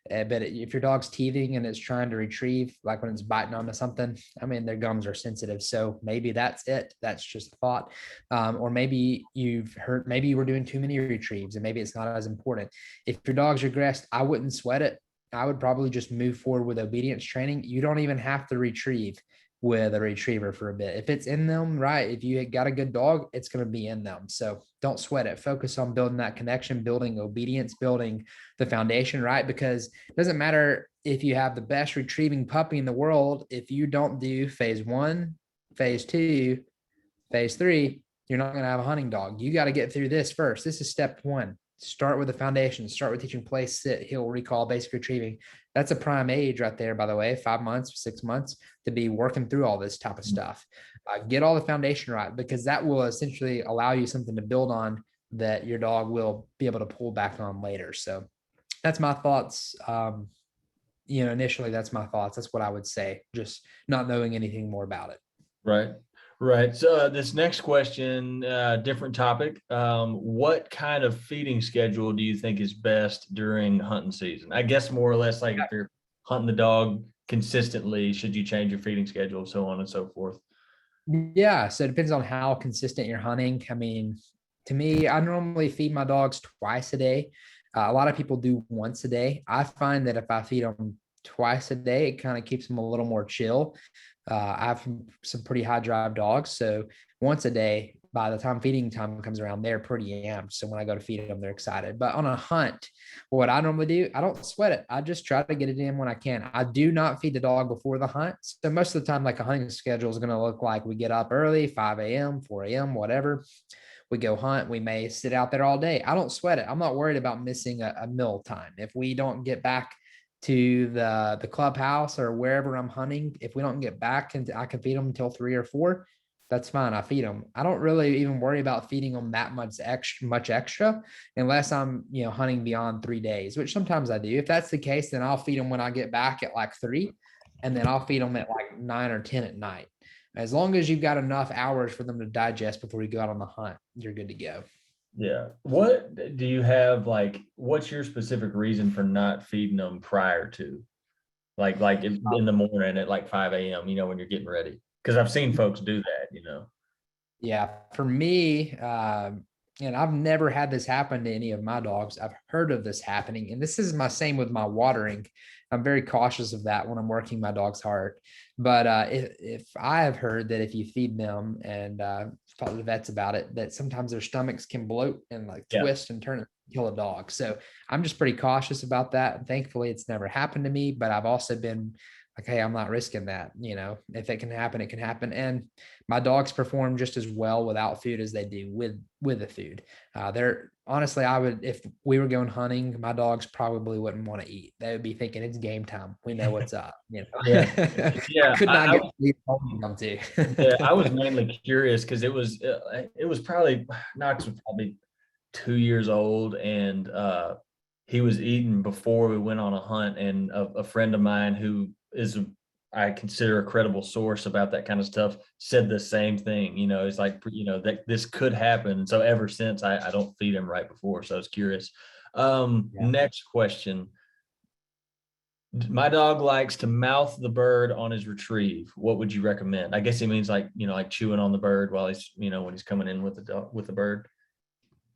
but if your dog's teething and it's trying to retrieve, like when it's biting onto something, I mean, their gums are sensitive. So maybe that's it. That's just a thought. Or maybe maybe you were doing too many retrieves and maybe it's not as important. If your dog's regressed, I wouldn't sweat it. I would probably just move forward with obedience training. You don't even have to retrieve with a retriever for a bit. If it's in them, right, if you got a good dog, it's going to be in them. So don't sweat it. Focus on building that connection, building obedience, building the foundation, right? Because it doesn't matter if you have the best retrieving puppy in the world. If you don't do phase 1, phase 2, phase 3, you're not going to have a hunting dog. You got to get through this first. This is step 1. Start with the foundation. Start with teaching place, sit, heel, recall, basic retrieving. That's a prime age right there, by the way, 5 months, 6 months to be working through all this type of stuff. Get all the foundation right, because that will essentially allow you something to build on that your dog will be able to pull back on later. So that's my thoughts. Initially, that's my thoughts. That's what I would say, just not knowing anything more about it. Right. Right. So this next question, different topic. What kind of feeding schedule do you think is best during hunting season? I guess more or less like if you're hunting the dog consistently, should you change your feeding schedule, so on and so forth? Yeah. So it depends on how consistent you're hunting. I mean, to me, I normally feed my dogs twice a day. A lot of people do once a day. I find that if I feed them twice a day, it kind of keeps them a little more chill. I have some pretty high drive dogs. So once a day, by the time feeding time comes around, they're pretty amped. So when I go to feed them, they're excited. But on a hunt, what I normally do, I don't sweat it. I just try to get it in when I can. I do not feed the dog before the hunt. So most of the time, like a hunting schedule is going to look like we get up early, 5 a.m., 4 a.m., whatever. We go hunt. We may sit out there all day. I don't sweat it. I'm not worried about missing a meal time. If we don't get back to the clubhouse or wherever I'm hunting, if we don't get back and I can feed them until 3 or 4, that's fine. I feed them. I don't really even worry about feeding them that much extra unless I'm, hunting beyond 3 days, which sometimes I do. If that's the case, then I'll feed them when I get back at like 3, and then I'll feed them at like 9 or 10 at night. As long as you've got enough hours for them to digest before you go out on the hunt, you're good to go. Yeah. What do you have, like, what's your specific reason for not feeding them prior to? Like in the morning at like 5 a.m., when you're getting ready? Because I've seen folks do that. Yeah, for me, and I've never had this happen to any of my dogs. I've heard of this happening, and this is my same with my watering. I'm very cautious of that when I'm working my dog's heart. But if I have heard that if you feed them and talk to the vets about it, that sometimes their stomachs can bloat and like Yeah. twist and turn and kill a dog. So I'm just pretty cautious about that. And thankfully, it's never happened to me. But I've also been like, hey, I'm not risking that. If it can happen, it can happen. And my dogs perform just as well without food as they do with the food. They're honestly, if we were going hunting, my dogs probably wouldn't want to eat. They would be thinking it's game time. We know what's up. Yeah. I Yeah. could not get sleep holding them to. Yeah, I was mainly curious because it was probably Knox was probably 2 years old, and he was eating before we went on a hunt, and a friend of mine who is I consider a credible source about that kind of stuff said the same thing. It's like, that this could happen. So ever since I don't feed him right before. So I was curious. Yeah. Next question. My dog likes to mouth the bird on his retrieve. What would you recommend? I guess he means like chewing on the bird while he's when he's coming in with the bird.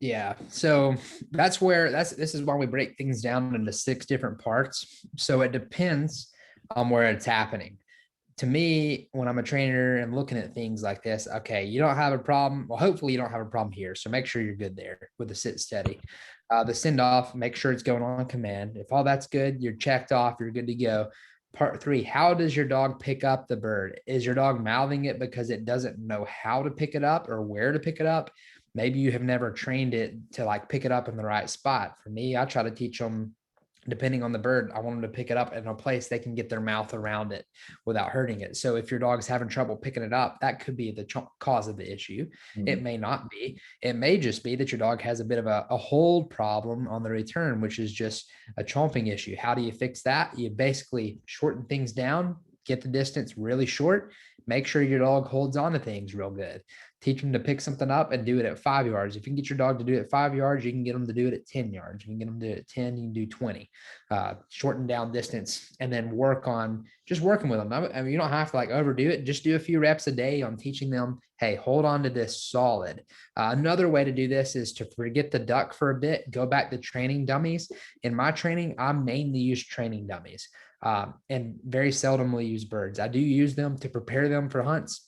Yeah. So this is why we break things down into 6 different parts. So it depends on where it's happening. To me, when I'm a trainer and looking at things like this, okay, you don't have a problem. Well, hopefully you don't have a problem here. So make sure you're good there with the sit steady. The send off, make sure it's going on command. If all that's good, you're checked off, you're good to go. Part 3, how does your dog pick up the bird? Is your dog mouthing it because it doesn't know how to pick it up or where to pick it up? Maybe you have never trained it to like pick it up in the right spot. For me, I try to teach them, depending on the bird, I want them to pick it up in a place they can get their mouth around it without hurting it. So if your dog's having trouble picking it up, that could be the cause of the issue. Mm-hmm. It may not be. It may just be that your dog has a bit of a hold problem on the return, which is just a chomping issue. How do you fix that? You basically shorten things down, get the distance really short, make sure your dog holds on to things real good. Teach them to pick something up and do it at 5 yards. If you can get your dog to do it at 5 yards, you can get them to do it at 10 yards. You can get them to do it at 10, you can do 20. Shorten down distance and then just working with them. I mean, you don't have to like overdo it. Just do a few reps a day on teaching them, hey, hold on to this solid. Another way to do this is to forget the duck for a bit, go back to training dummies. In my training, I mainly use training dummies and very seldomly use birds. I do use them to prepare them for hunts.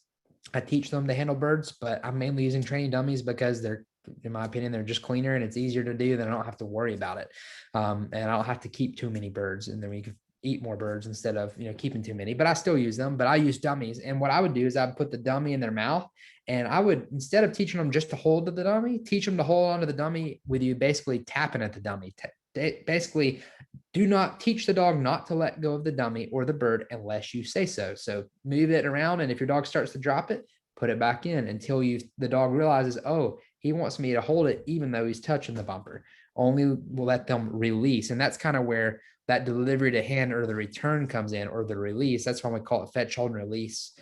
I teach them to handle birds, but I'm mainly using training dummies because they're, in my opinion, they're just cleaner and it's easier to do. Then I don't have to worry about it. And I don't have to keep too many birds, and then we can eat more birds instead of, keeping too many, but I still use them, but I use dummies. And what I would do is I'd put the dummy in their mouth, and I would, instead of teaching them just to hold to the dummy, teach them to hold onto the dummy with you basically tapping at the dummy. Basically, do not teach the dog not to let go of the dummy or the bird unless you say so. So move it around, and if your dog starts to drop it, put it back in until the dog realizes, oh, he wants me to hold it even though he's touching the bumper. Only will let them release. And that's kind of where that delivery to hand or the return comes in, or the release. That's why we call it fetch, hold, and release.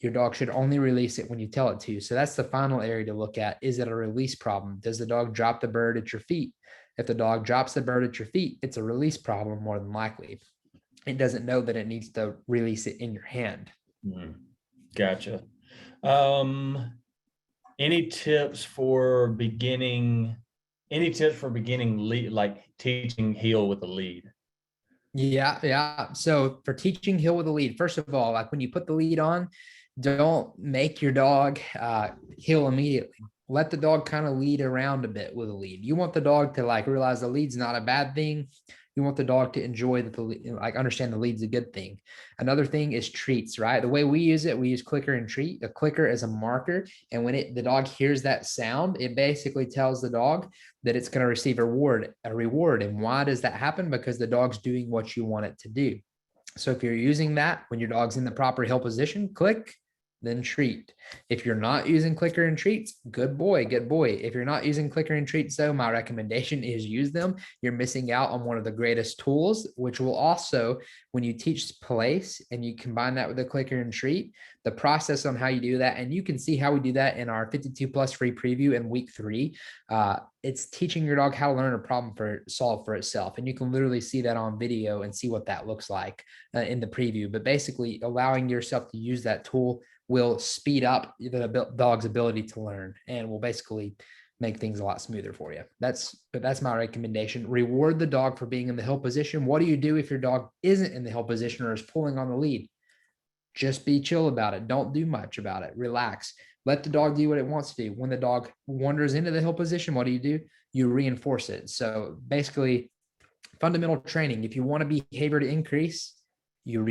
Your dog should only release it when you tell it to. So that's the final area to look at. Is it a release problem? Does the dog drop the bird at your feet? If the dog drops the bird at your feet, it's a release problem more than likely. It doesn't know that it needs to release it in your hand. Gotcha. Any tips for beginning Any tips for beginning lead, like teaching heel with a lead? Yeah. So for teaching heel with a lead, first of all, like when you put the lead on, don't make your dog heel immediately. Let the dog kind of lead around a bit with a lead. You want the dog to like realize the lead's not a bad thing. You want the dog to enjoy that like understand the lead's a good thing. Another thing is treats, right? The way we use it, we use clicker and treat. The clicker is a marker, and when the dog hears that sound, it basically tells the dog that it's going to receive a reward. And why does that happen? Because the dog's doing what you want it to do. So if you're using that when your dog's in the proper heel position, click, then treat. If you're not using clicker and treats, good boy, good boy. If you're not using clicker and treats, though, my recommendation is use them. You're missing out on one of the greatest tools, which will also, when you teach place and you combine that with the clicker and treat, the process on how you do that, and you can see how we do that in our 52 plus free preview in week 3. It's teaching your dog how to learn a problem solve for itself. And you can literally see that on video and see what that looks like in the preview. But basically allowing yourself to use that tool will speed up the dog's ability to learn and will basically make things a lot smoother for you. That's my recommendation. Reward the dog for being in the heel position. What do you do if your dog isn't in the heel position or is pulling on the lead? Just be chill about it. Don't do much about it. Relax. Let the dog do what it wants to do. When the dog wanders into the heel position, what do? You reinforce it. So basically, fundamental training. If you want a behavior to increase, you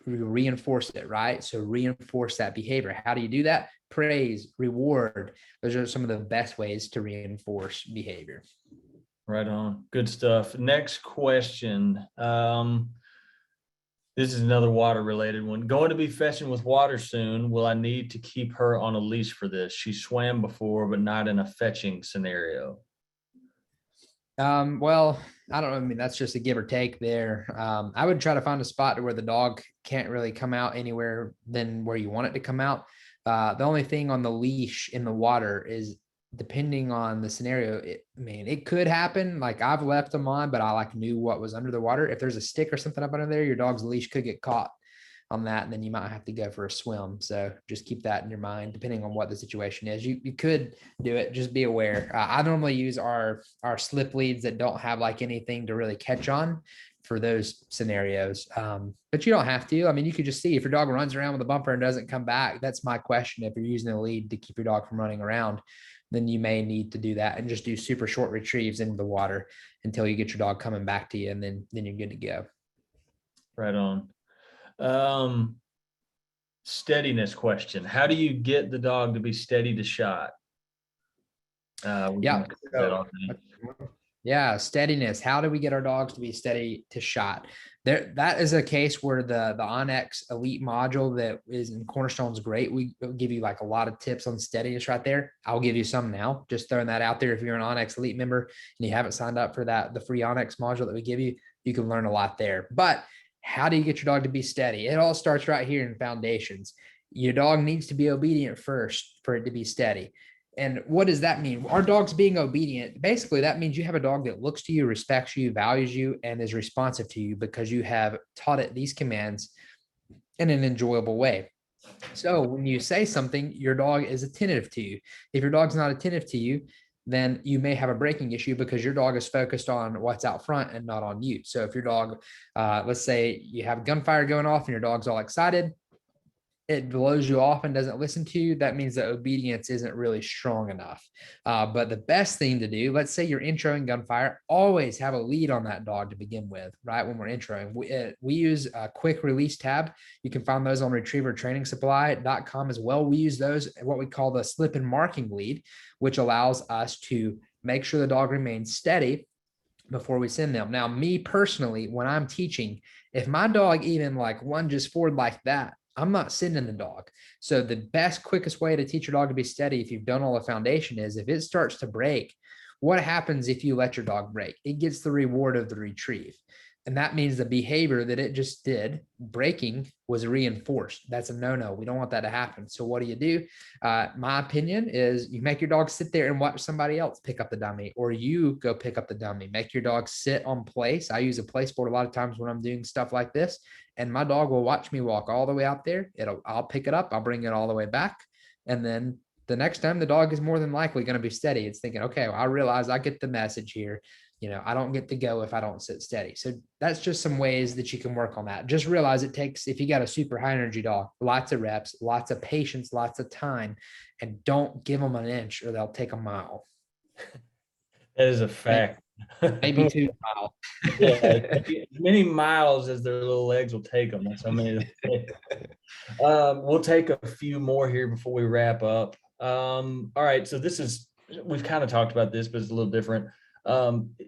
reinforce it, right? So reinforce that behavior. How do you do that? Praise, reward. Those are some of the best ways to reinforce behavior. Right on. Good stuff. Next question. This is another water related one. Going to be fetching with water soon. Will I need to keep her on a leash for this? She swam before, but not in a fetching scenario. Well, I don't know. I mean, that's just a give or take there. I would try to find a spot to where the dog can't really come out anywhere than where you want it to come out. The only thing on the leash in the water is depending on the scenario. It could happen. Like I've left them on, but I like knew what was under the water. If there's a stick or something up under there, your dog's leash could get caught on that, and then you might have to go for a swim. So just keep that in your mind, depending on what the situation is. You could do it. Just be aware. I normally use our slip leads that don't have like anything to really catch on for those scenarios. But you don't have to. I mean, you could just see if your dog runs around with a bumper and doesn't come back. That's my question. If you're using a lead to keep your dog from running around, then you may need to do that and just do super short retrieves into the water until you get your dog coming back to you, and then you're good to go. Right on. Steadiness question. How do you get the dog to be steady to shot? Yeah. Yeah, steadiness. How do we get our dogs to be steady to shot? There, that is a case where the onX Elite module that is in Cornerstone is great. We give you like a lot of tips on steadiness right there. I'll give you some now. Just throwing that out there. If you're an onX Elite member and you haven't signed up for the free onX module that we give you, you can learn a lot there. But how do you get your dog to be steady? It all starts right here in foundations. Your dog needs to be obedient first for it to be steady. And what does that mean? Our dog's being obedient. Basically, that means you have a dog that looks to you, respects you, values you, and is responsive to you because you have taught it these commands in an enjoyable way. So when you say something, your dog is attentive to you. If your dog's not attentive to you, then you may have a breaking issue because your dog is focused on what's out front and not on you. So if your dog, let's say you have gunfire going off and your dog's all excited, it blows you off and doesn't listen to you, that means that obedience isn't really strong enough. But the best thing to do, let's say you're introing gunfire, always have a lead on that dog to begin with, right? When we're introing, we use a quick release tab. You can find those on retrievertrainingsupply.com as well. We use those, what we call the slip and marking lead, which allows us to make sure the dog remains steady before we send them. Now, me personally, when I'm teaching, if my dog even like lunges forward like that, I'm not sending the dog. So the best, quickest way to teach your dog to be steady, if you've done all the foundation, is if it starts to break, what happens if you let your dog break? It gets the reward of the retrieve. And that means the behavior that it just did, breaking, was reinforced. That's a no-no. We don't want that to happen. So what do? My opinion is you make your dog sit there and watch somebody else pick up the dummy, or you go pick up the dummy. Make your dog sit on place. I use a place board a lot of times when I'm doing stuff like this, and my dog will watch me walk all the way out there. I'll pick it up. I'll bring it all the way back. And then the next time the dog is more than likely going to be steady. It's thinking, okay, well, I realize I get the message here. I don't get to go if I don't sit steady. So that's just some ways that you can work on that. Just realize it takes, if you got a super high energy dog, lots of reps, lots of patience, lots of time, and don't give them an inch or they'll take a mile. That is a fact. Maybe 2 miles. Yeah, as many miles as their little legs will take them. That's how many. We'll take a few more here before we wrap up. All right, so we've kind of talked about this, but it's a little different.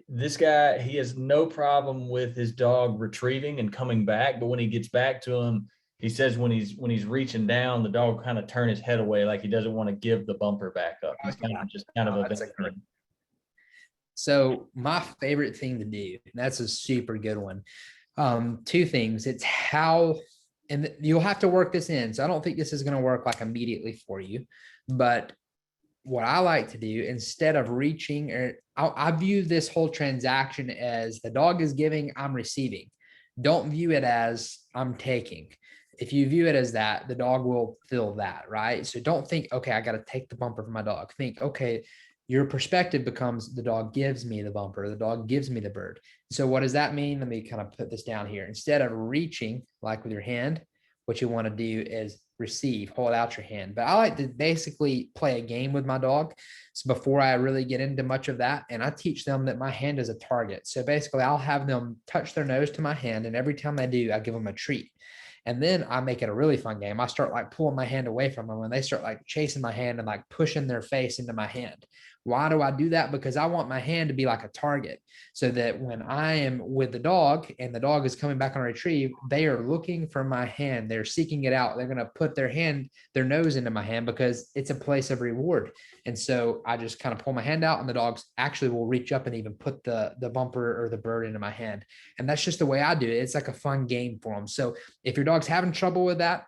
This guy, he has no problem with his dog retrieving and coming back, but when he gets back to him, he says when he's reaching down, the dog will kind of turn his head away, like he doesn't want to give the bumper back up. He's kind of a So my favorite thing to do, and that's a super good one. Two things. It's how, and you'll have to work this in. So I don't think this is going to work like immediately for you, but what I like to do instead of reaching, or I view this whole transaction as the dog is giving, I'm receiving. Don't view it as I'm taking. If you view it as that, the dog will feel that, right? So don't think, okay, I got to take the bumper from my dog. Think, okay, your perspective becomes the dog gives me the bumper, the dog gives me the bird. So what does that mean? Let me kind of put this down here. Instead of reaching like with your hand, what you want to do is receive, hold out your hand. But I like to basically play a game with my dog. So before I really get into much of that, and I teach them that my hand is a target. So basically I'll have them touch their nose to my hand. And every time they do, I give them a treat. And then I make it a really fun game. I start like pulling my hand away from them and they start like chasing my hand and like pushing their face into my hand. Why do I do that? Because I want my hand to be like a target so that when I am with the dog and the dog is coming back on a retrieve, they are looking for my hand. They're seeking it out. They're going to put their nose into my hand because it's a place of reward. And so I just kind of pull my hand out and the dogs actually will reach up and even put the bumper or the bird into my hand. And that's just the way I do it. It's like a fun game for them. So if your dog's having trouble with that,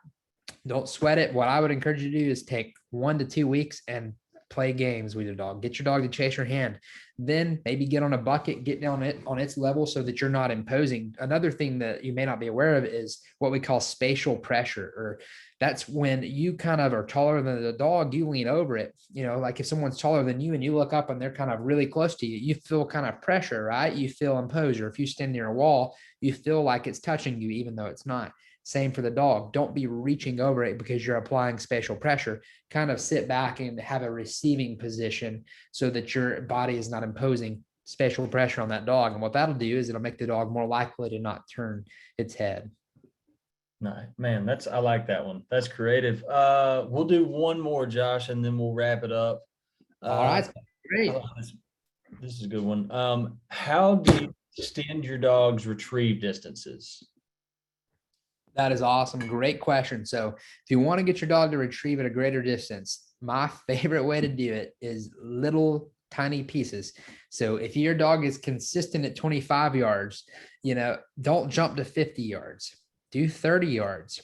don't sweat it. What I would encourage you to do is take 1 to 2 weeks and play games with your dog. Get your dog to chase your hand. Then maybe get on a bucket, get down it on its level so that you're not imposing. Another thing that you may not be aware of is what we call spatial pressure, or that's when you kind of are taller than the dog, you lean over it. Like if someone's taller than you and you look up and they're kind of really close to you, you feel kind of pressure, right? You feel imposed. Or if you stand near a wall, you feel like it's touching you, even though it's not. Same for the dog. Don't be reaching over it because you're applying spatial pressure. Kind of sit back and have a receiving position so that your body is not imposing spatial pressure on that dog. And what that'll do is it'll make the dog more likely to not turn its head. No, man, I like that one. That's creative. We'll do one more, Josh, and then we'll wrap it up. All right. Great. This is a good one. How do you extend your dog's retrieve distances? That is awesome. Great question. So if you want to get your dog to retrieve at a greater distance, my favorite way to do it is little tiny pieces. So if your dog is consistent at 25 yards, don't jump to 50 yards, do 30 yards,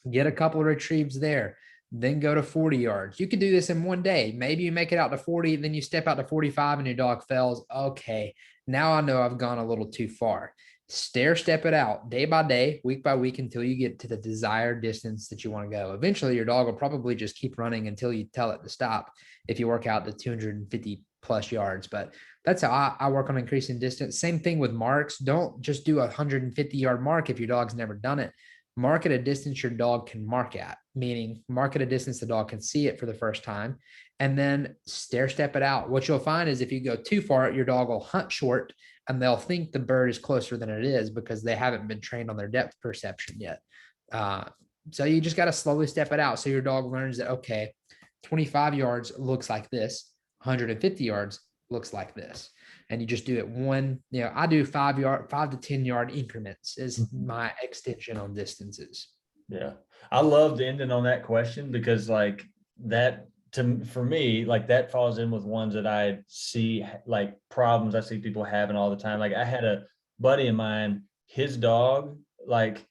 get a couple of retrieves there, then go to 40 yards. You could do this in one day. Maybe you make it out to 40, then you step out to 45 and your dog fails. Okay, now I know I've gone a little too far. Stair step it out day by day, week by week, until you get to the desired distance that you want to go. Eventually, your dog will probably just keep running until you tell it to stop if you work out to 250 plus yards. But that's how I work on increasing distance. Same thing with marks. Don't just do a 150-yard mark if your dog's never done it. Mark at a distance your dog can mark at, meaning mark at a distance the dog can see it for the first time, and then stair step it out. What you'll find is if you go too far, your dog will hunt short and they'll think the bird is closer than it is because they haven't been trained on their depth perception yet. So you just got to slowly step it out. So your dog learns that, okay, 25 yards looks like this, 150 yards looks like this. And you just do it I do 5 to 10 yard increments is my extension on distances. Yeah. I loved ending on that question because like that, for me, like that falls in with ones that I see, like problems I see people having all the time. Like I had a buddy of mine, his dog, like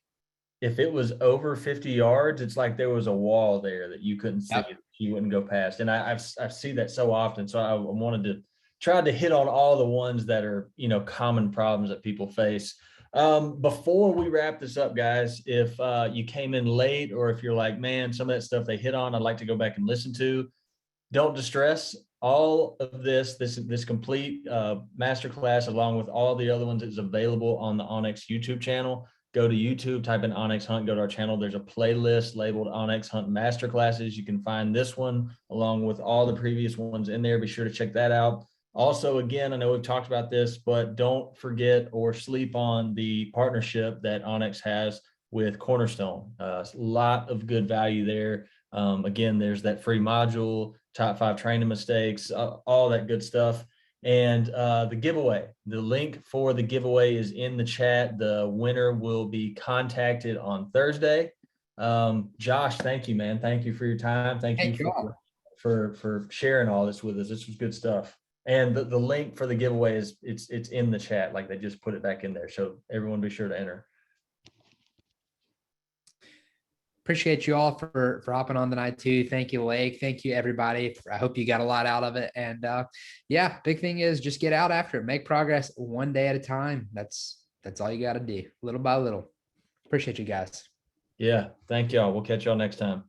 if it was over 50 yards, it's like there was a wall there that you couldn't see, you wouldn't go past. And I see that so often. So I wanted to try to hit on all the ones that are, common problems that people face. Before we wrap this up, guys, if you came in late or if you're like, man, some of that stuff they hit on, I'd like to go back and listen to, don't distress. All of this complete masterclass, along with all the other ones, is available on the onX YouTube channel. Go to YouTube, type in onX Hunt, go to our channel. There's a playlist labeled onX Hunt Masterclasses. You can find this one along with all the previous ones in there. Be sure to check that out. Also, again, I know we've talked about this, but don't forget or sleep on the partnership that onX has with Cornerstone. A lot of good value there. Again, there's that free module, top 5 training mistakes, all that good stuff. And the giveaway, the link for the giveaway is in the chat. The winner will be contacted on Thursday. Josh, thank you, man. Thank you for your time. Thank you for sharing all this with us. This was good stuff. And the link for the giveaway is it's in the chat. Like, they just put it back in there. So everyone be sure to enter. Appreciate you all for hopping on tonight too. Thank you, Lake. Thank you, everybody. I hope you got a lot out of it. And yeah, big thing is just get out after it. Make progress one day at a time. That's all you got to do, little by little. Appreciate you guys. Yeah. Thank y'all. We'll catch y'all next time.